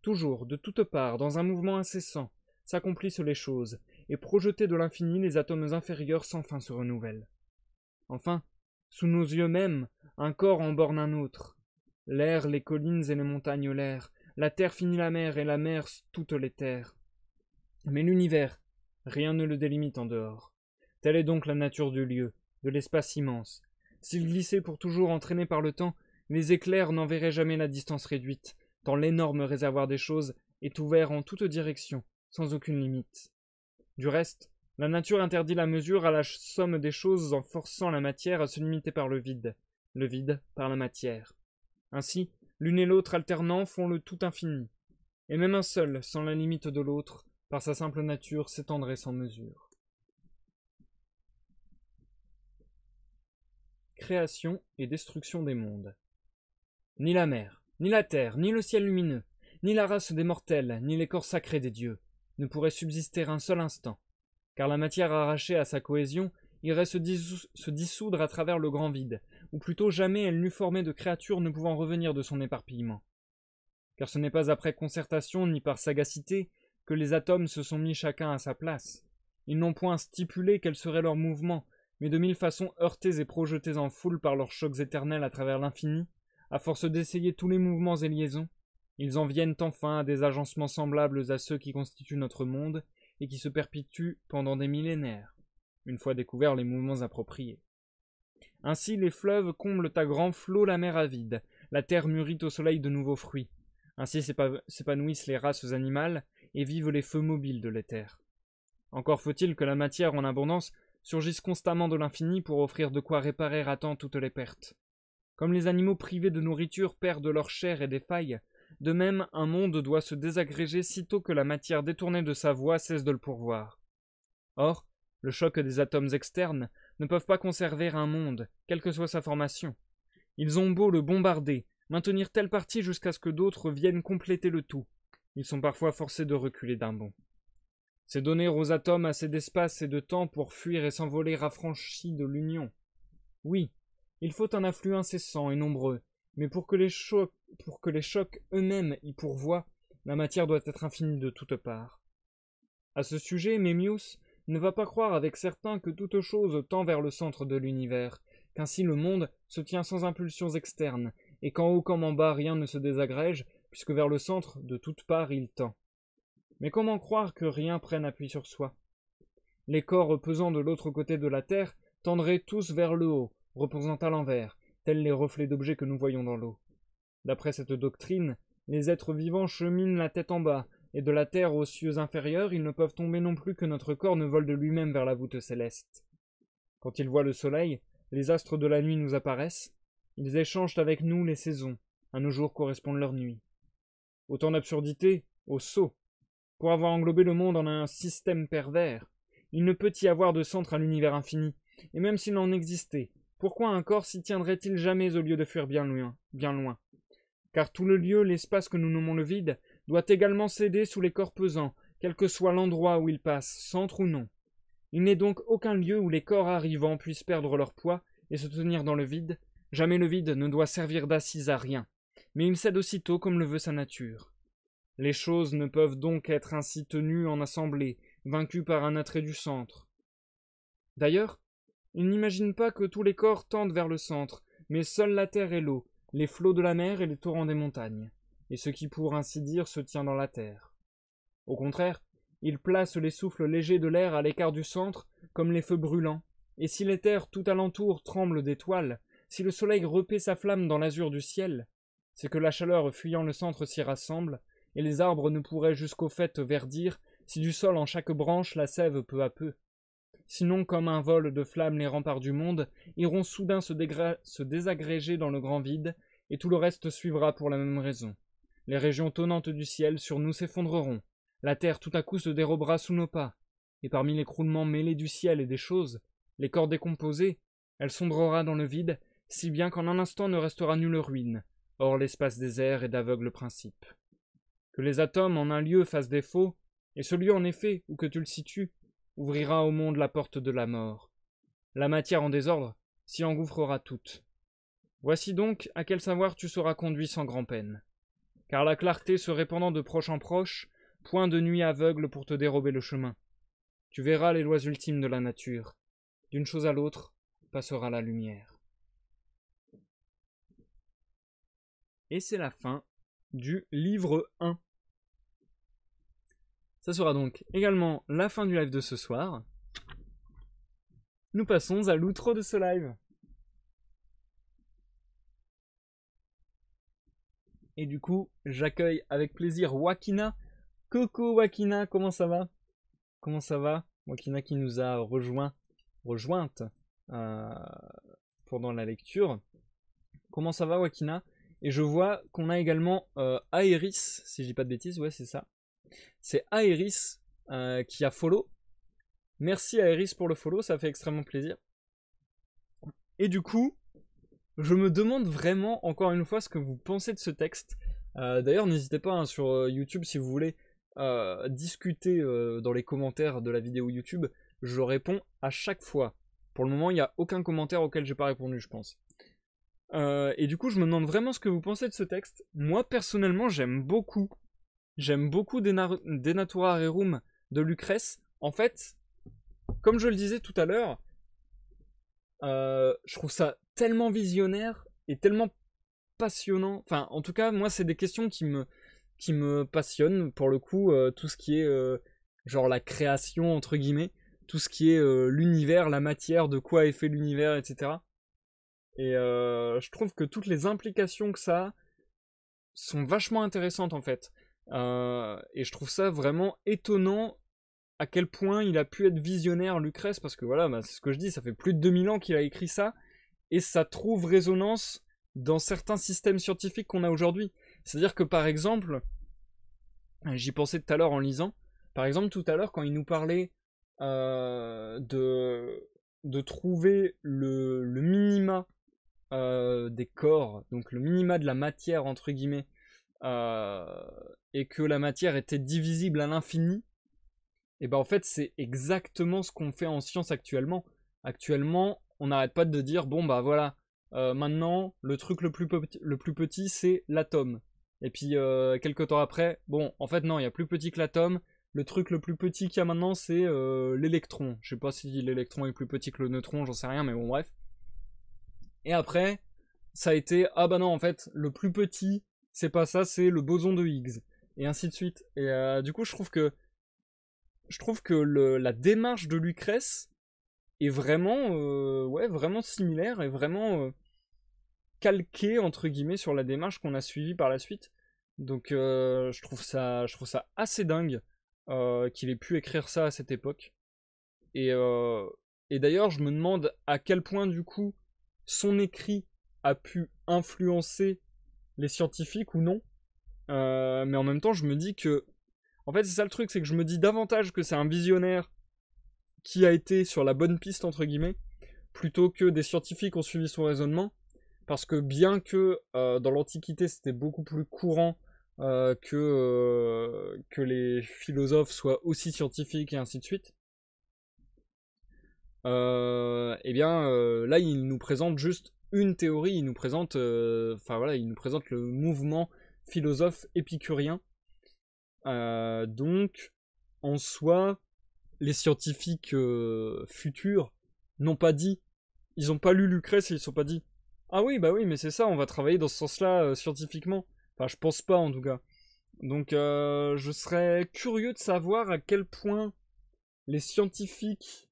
Toujours, de toutes parts, dans un mouvement incessant, s'accomplissent les choses, et projetés de l'infini, les atomes inférieurs sans fin se renouvellent. Enfin, sous nos yeux mêmes, un corps en borne un autre. L'air, les collines et les montagnes l'air, la terre finit la mer et la mer toutes les terres. Mais l'univers, rien ne le délimite en dehors. Telle est donc la nature du lieu, de l'espace immense. S'il glissait pour toujours entraîné par le temps, les éclairs n'en verraient jamais la distance réduite, tant l'énorme réservoir des choses est ouvert en toutes directions, sans aucune limite. Du reste, la nature interdit la mesure à la somme des choses en forçant la matière à se limiter par le vide par la matière. Ainsi, l'une et l'autre alternant font le tout infini, et même un seul, sans la limite de l'autre, par sa simple nature s'étendrait sans mesure. Création et destruction des mondes. Ni la mer, ni la terre, ni le ciel lumineux, ni la race des mortels, ni les corps sacrés des dieux, ne pourraient subsister un seul instant, car la matière arrachée à sa cohésion irait se dissoudre à travers le grand vide, ou plutôt jamais elle n'eût formé de créature ne pouvant revenir de son éparpillement. Car ce n'est pas après concertation ni par sagacité que les atomes se sont mis chacun à sa place. Ils n'ont point stipulé quel serait leur mouvement, mais de mille façons heurtés et projetés en foule par leurs chocs éternels à travers l'infini, à force d'essayer tous les mouvements et liaisons, ils en viennent enfin à des agencements semblables à ceux qui constituent notre monde et qui se perpétuent pendant des millénaires, une fois découverts les mouvements appropriés. Ainsi les fleuves comblent à grands flots la mer avide, la terre mûrit au soleil de nouveaux fruits. Ainsi s'épanouissent les races animales et vivent les feux mobiles de l'éther. Encore faut-il que la matière en abondance surgisse constamment de l'infini pour offrir de quoi réparer à temps toutes les pertes. Comme les animaux privés de nourriture perdent leur chair et défaillent, de même un monde doit se désagréger sitôt que la matière détournée de sa voie cesse de le pourvoir. Or, le choc des atomes externes ne peuvent pas conserver un monde, quelle que soit sa formation. Ils ont beau le bombarder, maintenir telle partie jusqu'à ce que d'autres viennent compléter le tout. Ils sont parfois forcés de reculer d'un bond. C'est donner aux atomes assez d'espace et de temps pour fuir et s'envoler affranchis de l'union. Oui, il faut un afflux incessant et nombreux, mais pour que les chocs eux-mêmes y pourvoient, la matière doit être infinie de toutes parts. À ce sujet, Memmius ne va pas croire avec certains que toute chose tend vers le centre de l'univers, qu'ainsi le monde se tient sans impulsions externes, et qu'en haut comme en bas rien ne se désagrège, puisque vers le centre, de toutes parts, il tend. Mais comment croire que rien prenne appui sur soi? Les corps pesant de l'autre côté de la terre tendraient tous vers le haut, reposant à l'envers, tels les reflets d'objets que nous voyons dans l'eau. D'après cette doctrine, les êtres vivants cheminent la tête en bas, et de la terre aux cieux inférieurs, ils ne peuvent tomber non plus que notre corps ne vole de lui-même vers la voûte céleste. Quand ils voient le soleil, les astres de la nuit nous apparaissent, ils échangent avec nous les saisons, à nos jours correspondent leurs nuits. Autant d'absurdité, au sot. Pour avoir englobé le monde en un système pervers, il ne peut y avoir de centre à l'univers infini, et même s'il en existait, pourquoi un corps s'y tiendrait-il jamais au lieu de fuir bien loin? Car tout le lieu, l'espace que nous nommons le vide, doit également céder sous les corps pesants, quel que soit l'endroit où ils passent, centre ou non. Il n'est donc aucun lieu où les corps arrivants puissent perdre leur poids et se tenir dans le vide. Jamais le vide ne doit servir d'assise à rien, mais il cède aussitôt comme le veut sa nature. Les choses ne peuvent donc être ainsi tenues en assemblée, vaincues par un attrait du centre. D'ailleurs, il n'imagine pas que tous les corps tendent vers le centre, mais seule la terre et l'eau, les flots de la mer et les torrents des montagnes, et ce qui pour ainsi dire se tient dans la terre. Au contraire, il place les souffles légers de l'air à l'écart du centre, comme les feux brûlants, et si les terres tout alentour tremblent d'étoiles, si le soleil repaît sa flamme dans l'azur du ciel, c'est que la chaleur fuyant le centre s'y rassemble, et les arbres ne pourraient jusqu'au fait verdir, si du sol en chaque branche la sève peu à peu. Sinon, comme un vol de flammes, les remparts du monde iront soudain se désagréger dans le grand vide, et tout le reste suivra pour la même raison. Les régions tonnantes du ciel sur nous s'effondreront, la terre tout à coup se dérobera sous nos pas, et parmi l'écroulement mêlé du ciel et des choses, les corps décomposés, elle sombrera dans le vide, si bien qu'en un instant ne restera nulle ruine, hors l'espace désert et d'aveugle principe. Que les atomes en un lieu fassent défaut, et ce lieu en effet, où que tu le situes, ouvrira au monde la porte de la mort. La matière en désordre s'y engouffrera toute. Voici donc à quel savoir tu seras conduit sans grand-peine. Car la clarté se répandant de proche en proche, point de nuit aveugle pour te dérober le chemin. Tu verras les lois ultimes de la nature. D'une chose à l'autre passera la lumière. Et c'est la fin du livre 1. Ça sera donc également la fin du live de ce soir. Nous passons à l'outro de ce live. Et du coup, j'accueille avec plaisir Wakina. Coucou Wakina, comment ça va? Comment ça va? Wakina qui nous a rejointe pendant la lecture. Comment ça va Wakina? Et je vois qu'on a également Aeris, si je dis pas de bêtises, ouais c'est ça. C'est Aeris qui a follow. Merci Aeris pour le follow, ça fait extrêmement plaisir. Et du coup, je me demande vraiment, encore une fois, ce que vous pensez de ce texte. D'ailleurs, n'hésitez pas hein, sur YouTube si vous voulez discuter dans les commentaires de la vidéo YouTube. Je réponds à chaque fois. Pour le moment, il n'y a aucun commentaire auquel j'ai pas répondu, je pense. Et du coup, je me demande vraiment ce que vous pensez de ce texte. Moi, personnellement, j'aime beaucoup. J'aime beaucoup Denatura Rerum de Lucrèce. En fait, comme je le disais tout à l'heure, je trouve ça tellement visionnaire et tellement passionnant. Enfin, en tout cas, moi, c'est des questions qui me passionnent. Pour le coup, tout ce qui est genre la création, entre guillemets. Tout ce qui est l'univers, la matière, de quoi est fait l'univers, etc. Et je trouve que toutes les implications que ça a sont vachement intéressantes, en fait. Et je trouve ça vraiment étonnant à quel point il a pu être visionnaire Lucrèce, parce que voilà, bah, c'est ce que je dis, ça fait plus de 2000 ans qu'il a écrit ça, et ça trouve résonance dans certains systèmes scientifiques qu'on a aujourd'hui. C'est-à-dire que par exemple, j'y pensais tout à l'heure en lisant, par exemple tout à l'heure quand il nous parlait de trouver le minima des corps, donc le minima de la matière entre guillemets, et que la matière était divisible à l'infini, et ben en fait c'est exactement ce qu'on fait en science actuellement. Actuellement, on n'arrête pas de dire bon bah voilà, maintenant le truc le plus petit c'est l'atome. Et puis quelques temps après, bon en fait non, il y a plus petit que l'atome. Le truc le plus petit qu'il y a maintenant c'est l'électron. Je sais pas si l'électron est plus petit que le neutron, j'en sais rien, mais bon bref. Et après, ça a été ah bah non en fait le plus petit c'est pas ça, c'est le boson de Higgs. Et ainsi de suite. Et du coup je trouve que la démarche de Lucrèce est vraiment, vraiment similaire et vraiment calquée entre guillemets sur la démarche qu'on a suivie par la suite. Donc je trouve ça assez dingue qu'il ait pu écrire ça à cette époque. Et d'ailleurs, je me demande à quel point du coup son écrit a pu influencer les scientifiques ou non. Mais en même temps, je me dis que en fait, c'est ça le truc, c'est que je me dis davantage que c'est un visionnaire qui a été sur la bonne piste, entre guillemets, plutôt que des scientifiques ont suivi son raisonnement, parce que bien que dans l'Antiquité, c'était beaucoup plus courant que les philosophes soient aussi scientifiques et ainsi de suite. Eh bien, là, il nous présente juste une théorie, il nous présente, enfin voilà, il nous présente le mouvement philosophe épicurien. Donc, en soi, les scientifiques futurs n'ont pas dit, ils n'ont pas lu Lucrèce et ils ne sont pas dit, ah oui, bah oui, mais c'est ça, on va travailler dans ce sens-là scientifiquement. Enfin, je pense pas en tout cas. Donc, je serais curieux de savoir à quel point les scientifiques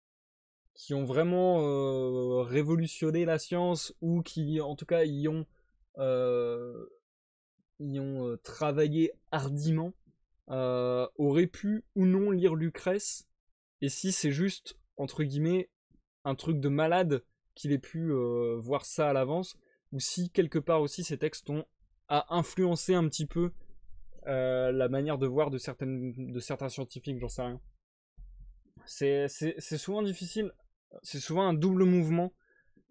qui ont vraiment révolutionné la science ou qui, en tout cas, euh, y ont travaillé hardiment, auraient pu ou non lire Lucrèce, et si c'est juste, entre guillemets, un truc de malade qu'il ait pu voir ça à l'avance, ou si quelque part aussi ces textes ont à influencer un petit peu la manière de voir de certains scientifiques, j'en sais rien. C'est souvent difficile, c'est souvent un double mouvement,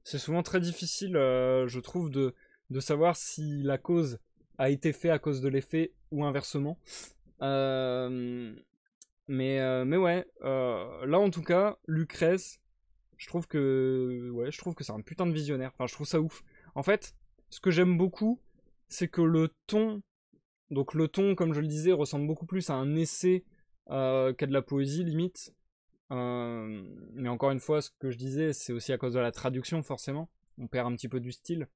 c'est souvent très difficile, je trouve, de savoir si la cause a été faite à cause de l'effet ou inversement. Euh, mais ouais, là en tout cas, Lucrèce, je trouve que c'est un putain de visionnaire. Enfin, je trouve ça ouf. En fait, ce que j'aime beaucoup, c'est que le ton, comme je le disais, ressemble beaucoup plus à un essai qu'à de la poésie limite. Mais encore une fois, ce que je disais, c'est aussi à cause de la traduction, forcément. On perd un petit peu du style.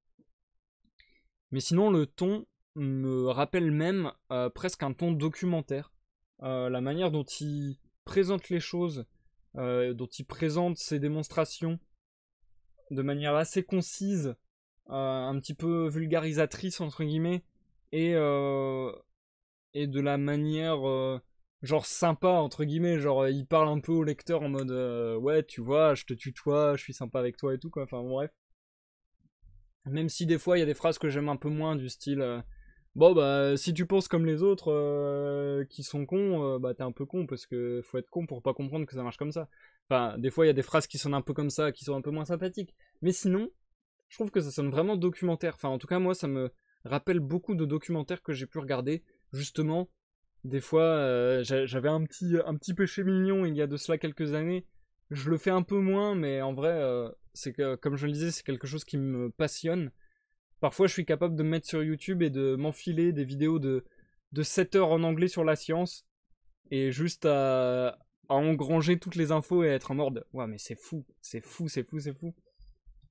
Mais sinon, le ton me rappelle même presque un ton documentaire. La manière dont il présente les choses, dont il présente ses démonstrations de manière assez concise, un petit peu vulgarisatrice entre guillemets, et, euh, et de la manière genre sympa entre guillemets, genre il parle un peu au lecteur en mode ouais tu vois je te tutoie, je suis sympa avec toi et tout quoi, enfin bon, bref. Même si des fois il y a des phrases que j'aime un peu moins du style bon bah si tu penses comme les autres qui sont cons, bah t'es un peu con parce que faut être con pour pas comprendre que ça marche comme ça. Enfin des fois il y a des phrases qui sonnent un peu comme ça, qui sont un peu moins sympathiques. Mais sinon, je trouve que ça sonne vraiment documentaire. Enfin en tout cas moi ça me rappelle beaucoup de documentaires que j'ai pu regarder. Justement, des fois j'avais un petit péché mignon il y a de cela quelques années. Je le fais un peu moins, mais en vrai c'est que comme je le disais c'est quelque chose qui me passionne. Parfois, je suis capable de me mettre sur YouTube et de m'enfiler des vidéos de 7 heures en anglais sur la science et juste à engranger toutes les infos et être en mode ouais, mais c'est fou, c'est fou, c'est fou, c'est fou.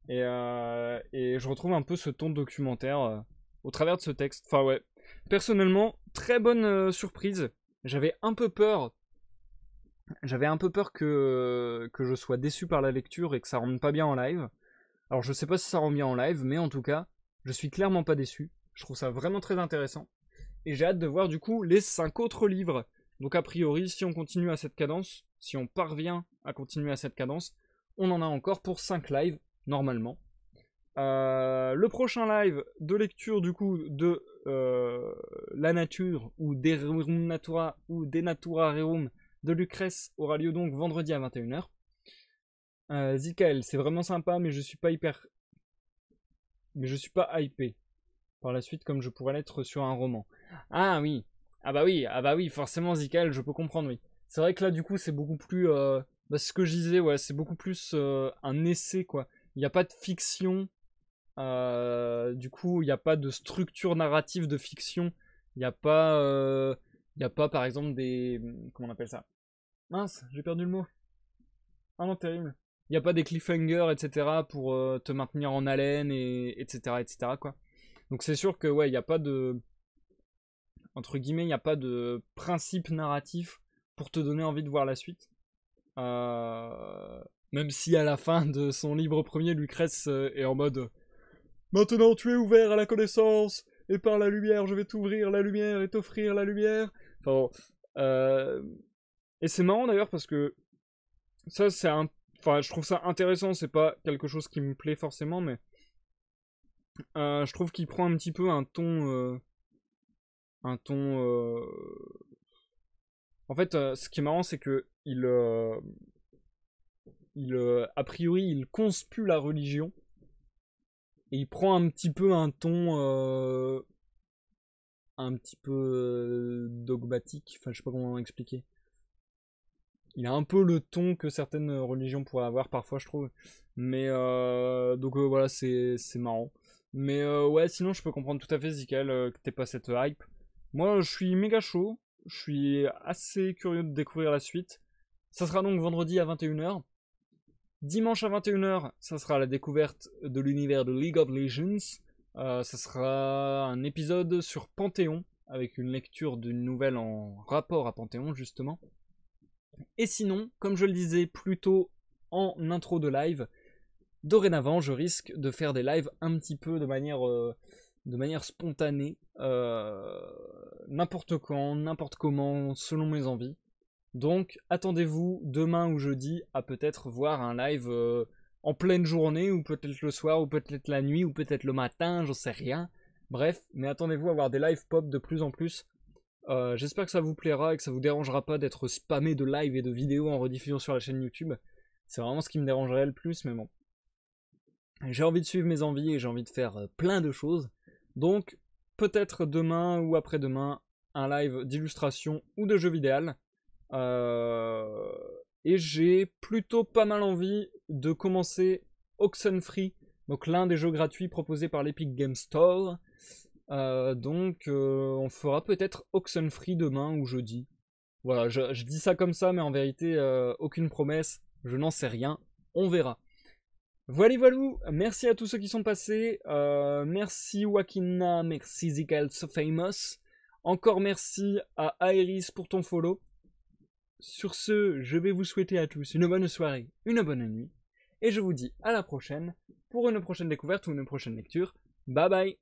Et je retrouve un peu ce ton documentaire au travers de ce texte. Enfin, ouais. Personnellement, très bonne surprise. J'avais un peu peur. J'avais un peu peur que je sois déçu par la lecture et que ça rentre pas bien en live. Alors je sais pas si ça rend bien en live, mais en tout cas, je suis clairement pas déçu. Je trouve ça vraiment très intéressant. Et j'ai hâte de voir du coup les 5 autres livres. Donc a priori, si on continue à cette cadence, si on parvient à continuer à cette cadence, on en a encore pour 5 lives, normalement. Le prochain live de lecture du coup de La Nature ou Derum Natura ou De Natura Rerum de Lucrèce aura lieu donc vendredi à 21h. Zikael, c'est vraiment sympa, mais je suis pas hypé par la suite comme je pourrais l'être sur un roman. Ah oui, ah bah oui, forcément Zikael, je peux comprendre, oui. C'est vrai que là du coup c'est beaucoup plus, bah, ce que je disais, ouais, c'est beaucoup plus un essai quoi. Il n'y a pas de fiction, du coup il n'y a pas de structure narrative de fiction. Il n'y a pas, il y a pas par exemple des, comment on appelle ça? Mince, j'ai perdu le mot. Ah non, terrible. Il n'y a pas des cliffhangers, etc. pour te maintenir en haleine, et, etc., etc. quoi. Donc c'est sûr que, ouais, il n'y a pas de. Entre guillemets, il n'y a pas de principe narratif pour te donner envie de voir la suite. Euh, Même si à la fin de son livre premier, Lucrèce est en mode maintenant tu es ouvert à la connaissance, et par la lumière je vais t'ouvrir la lumière et t'offrir la lumière. Enfin bon. Euh, Et c'est marrant d'ailleurs parce que ça c'est un. Enfin, je trouve ça intéressant, c'est pas quelque chose qui me plaît forcément, mais je trouve qu'il prend un petit peu un ton. Un ton. En fait, ce qui est marrant, c'est que a priori, il conspue la religion et il prend un petit peu un ton un petit peu dogmatique, enfin je sais pas comment expliquer. Il a un peu le ton que certaines religions pourraient avoir parfois, je trouve. Mais donc voilà, c'est marrant. Mais ouais, sinon je peux comprendre tout à fait, Zikael, que t'aies pas cette hype. Moi, je suis méga chaud. Je suis assez curieux de découvrir la suite. Ça sera donc vendredi à 21h. Dimanche à 21h, ça sera la découverte de l'univers de League of Legends. Ça sera un épisode sur Panthéon, avec une lecture d'une nouvelle en rapport à Panthéon, justement. Et sinon, comme je le disais plus tôt en intro de live, dorénavant, je risque de faire des lives un petit peu de manière spontanée, n'importe quand, n'importe comment, selon mes envies. Donc, attendez-vous demain ou jeudi à peut-être voir un live en pleine journée, ou peut-être le soir, ou peut-être la nuit, ou peut-être le matin, j'en sais rien. Bref, mais attendez-vous à voir des lives pop de plus en plus. J'espère que ça vous plaira et que ça vous dérangera pas d'être spammé de live et de vidéos en rediffusion sur la chaîne YouTube. C'est vraiment ce qui me dérangerait le plus, mais bon. J'ai envie de suivre mes envies et j'ai envie de faire plein de choses. Donc, peut-être demain ou après-demain, un live d'illustration ou de jeux vidéo. Et j'ai plutôt pas mal envie de commencer Oxenfree, donc l'un des jeux gratuits proposés par l'Epic Game Store. Donc on fera peut-être Oxenfree demain ou jeudi. Voilà, je dis ça comme ça, mais en vérité, aucune promesse, je n'en sais rien, on verra. Voilà, merci à tous ceux qui sont passés, merci Wakina, merci Zikael So Famous, encore merci à Aeris pour ton follow. Sur ce, je vais vous souhaiter à tous une bonne soirée, une bonne nuit, et je vous dis à la prochaine pour une prochaine découverte ou une prochaine lecture. Bye bye.